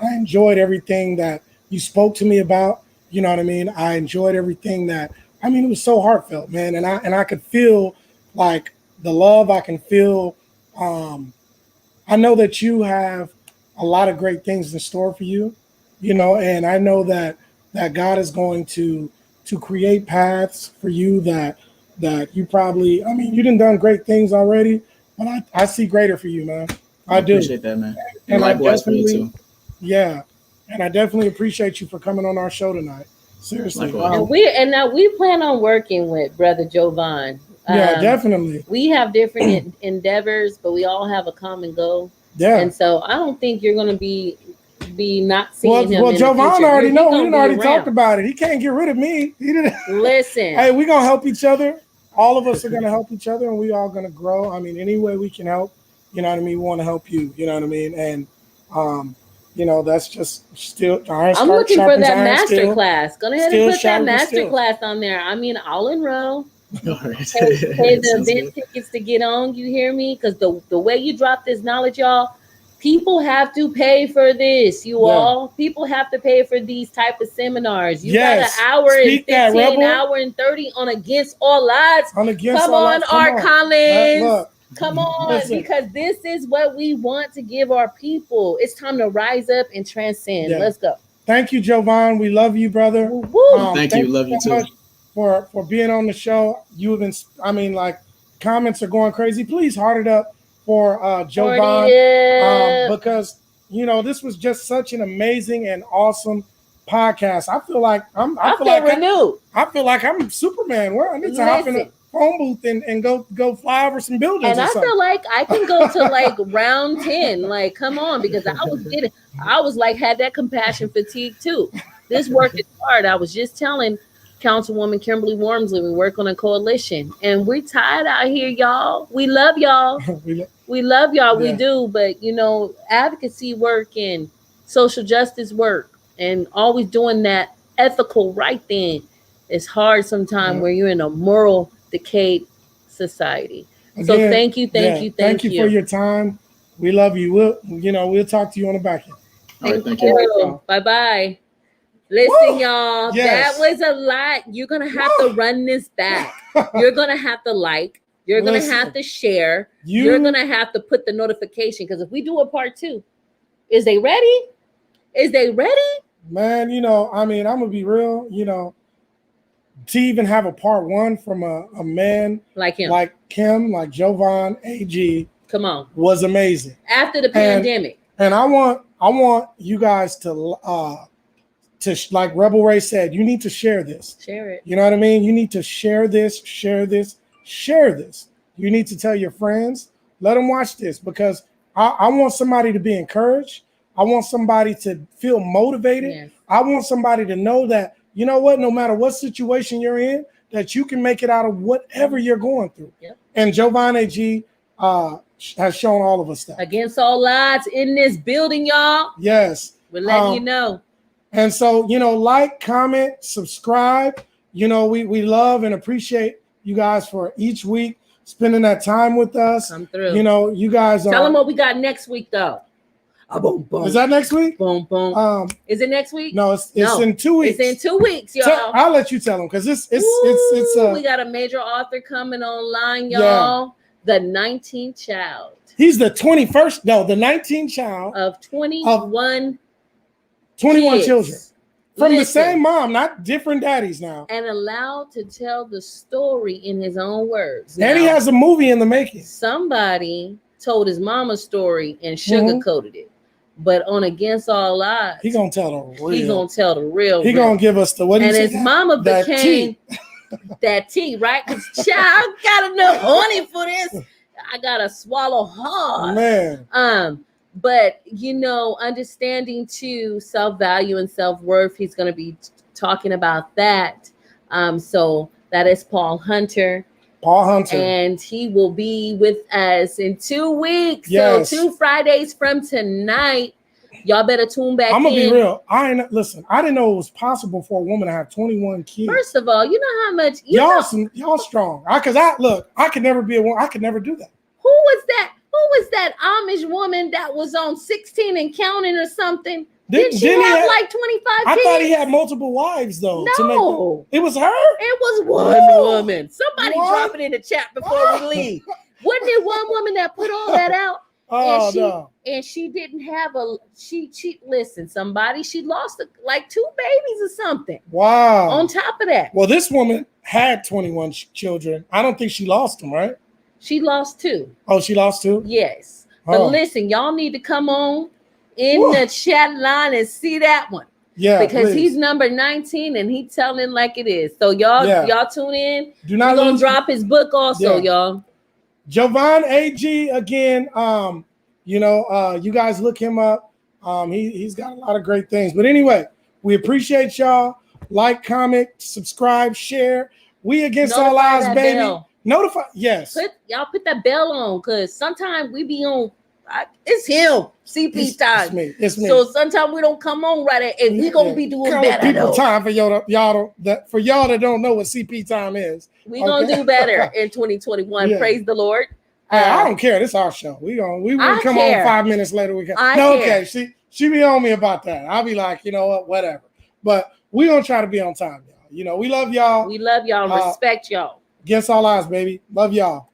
Speaker 3: enjoyed everything that you spoke to me about. You know what I mean? I enjoyed everything that, it was so heartfelt, man. And I could feel like the love. I can feel, I know that you have a lot of great things in store for you, and I know that God is going to create paths for you that you probably, you done great things already, but I see greater for you, man. I do.
Speaker 4: Appreciate that, man. And likewise for you too.
Speaker 3: Yeah. And I definitely appreciate you for coming on our show tonight. Seriously.
Speaker 2: And now we plan on working with Brother Jovan.
Speaker 3: Yeah, definitely.
Speaker 2: We have different endeavors, but we all have a common goal.
Speaker 3: Yeah.
Speaker 2: And so I don't think you're going to be not seeing him.
Speaker 3: Well, Jovan already know. We already talked about it. He can't get rid of me. He didn't.
Speaker 2: Listen.
Speaker 3: Hey, we're going to help each other. All of us are going to help each other, and we all going to grow. Any way we can help, we want to help you. You know what I mean? And, you know, that's just still iron.
Speaker 2: I'm looking for that master
Speaker 3: still,
Speaker 2: class. Go ahead and put that master class on there. I mean, I'll enroll.
Speaker 4: All right.
Speaker 2: Pay the
Speaker 4: Sounds
Speaker 2: event
Speaker 4: good.
Speaker 2: tickets to get on. You hear me? Because the way you drop this knowledge, y'all, people have to pay for this. All people have to pay for these type of seminars. You got an hour and 15, hour and 30 on Against All Odds. Come on, Art Collins. Come on, because this is what we want to give our people. It's time to rise up and transcend. Let's go.
Speaker 3: Thank you, Jovan. We love you, brother.
Speaker 4: Thank you. Love you too.
Speaker 3: For being on the show. You have been, I mean, like, comments are going crazy. Please heart it up for Jovan, because, you know, this was just such an amazing and awesome podcast. I feel like I feel renewed. I feel like I'm Superman. Where I need to hop in a phone booth and go fly over some buildings.
Speaker 2: And I feel like I can go to like round 10. Like, come on, because I was like, had that compassion fatigue too. This work is hard. I was just telling Councilwoman Kimberly Wormsley, we work on a coalition, and we're tired out here, y'all. We love y'all. We love y'all. We do. But, you know, advocacy work and social justice work and always doing that ethical right then is hard sometimes where you're in a moral decayed society. So thank you
Speaker 3: for your time. We love you. We'll talk to you on the back end.
Speaker 4: All right, thank you.
Speaker 2: Bye-bye. Listen, y'all, that was a lot. You're going to have to run this back. You're going to have to like. You're going to have to share. You're going to have to put the notification, because if we do a part 2, is they ready?
Speaker 3: Man, you know, I mean, I'm going to be real, you know, to even have a part 1 from a man like him, like Jovan AG.
Speaker 2: Come on.
Speaker 3: Was amazing.
Speaker 2: After the pandemic.
Speaker 3: And I want you guys to like Rebel Ray said, you need to share this.
Speaker 2: Share it.
Speaker 3: You know what I mean? You need to share this. You need to tell your friends, let them watch this, because I want somebody to be encouraged. I want somebody to feel motivated. Yes. I want somebody to know that, you know what, no matter what situation you're in, that you can make it out of whatever you're going through. Yep. And Jovan AG has shown all of us that.
Speaker 2: Against All Odds in this building, y'all.
Speaker 3: Yes.
Speaker 2: We're letting you know.
Speaker 3: And so, you know, like, comment, subscribe. You know, we love and appreciate you guys for each week spending that time with us.
Speaker 2: Come through.
Speaker 3: You know, you guys
Speaker 2: Tell them what we got next week, though.
Speaker 3: Boom, boom. Is that next week?
Speaker 2: Boom, boom. Is it next week?
Speaker 3: No, it's in 2 weeks.
Speaker 2: It's in 2 weeks, y'all.
Speaker 3: I'll let you tell them, because it's
Speaker 2: we got a major author coming online, y'all. The 19th child.
Speaker 3: He's the 21st. No, the 19th child
Speaker 2: of 21
Speaker 3: children from the same mom, not different daddies now.
Speaker 2: And allowed to tell the story in his own words.
Speaker 3: And he has a movie in the making.
Speaker 2: Somebody told his mama's story and sugarcoated it. But on Against All Odds,
Speaker 3: he gonna tell the real.
Speaker 2: He gonna tell the real.
Speaker 3: He gonna give us the what?
Speaker 2: And his mama became that tea, right? Because child got enough honey for this. I gotta swallow hard,
Speaker 3: man.
Speaker 2: But, you know, understanding too self-value and self-worth, he's going to be talking about that. So that is Paul Hunter. And he will be with us in 2 weeks. Yes. So 2 Fridays from tonight. Y'all better tune back in.
Speaker 3: I'm going to be real. I didn't know it was possible for a woman to have 21 kids.
Speaker 2: First of all, you know how much...
Speaker 3: Y'all strong. I could never be a woman. I could never do that.
Speaker 2: Who was that? Who was that Amish woman that was on 16 and counting or something? Did she have like 25 kids?
Speaker 3: I thought he had multiple wives, though.
Speaker 2: No.
Speaker 3: It was her?
Speaker 2: It was one woman. Somebody drop it in the chat before we leave. Wasn't it one woman that put all that out? And she didn't have listen, she lost like 2 babies or something.
Speaker 3: Wow.
Speaker 2: On top of that.
Speaker 3: Well, this woman had 21 children. I don't think she lost them, right?
Speaker 2: She lost 2.
Speaker 3: Oh, she lost 2?
Speaker 2: Yes. But listen, y'all need to come on in the chat line and see that one.
Speaker 3: Yeah.
Speaker 2: Because he's number 19 and he telling like it is. So y'all tune in. We're gonna drop his book also, y'all.
Speaker 3: Jovan AG again. You guys look him up. He's got a lot of great things. But anyway, we appreciate y'all. Like, comment, subscribe, share. We Against All Odds, baby.
Speaker 2: Bell.
Speaker 3: Notify, yes.
Speaker 2: Put that bell on, because sometimes we be on It's him. CP time.
Speaker 3: It's me. It's me.
Speaker 2: So sometimes we don't come on right at, and we gonna be doing better.
Speaker 3: People time for y'all that don't know what CP time is.
Speaker 2: We gonna do better in 2021.
Speaker 3: Yeah.
Speaker 2: Praise the Lord.
Speaker 3: I don't care. This is our show. We gonna come on 5 minutes later. We can. Okay. She be on me about that. I'll be like, you know what, whatever. But we gonna try to be on time, y'all. You know, we love y'all.
Speaker 2: We love y'all. Respect y'all.
Speaker 3: Against all odds, baby. Love y'all.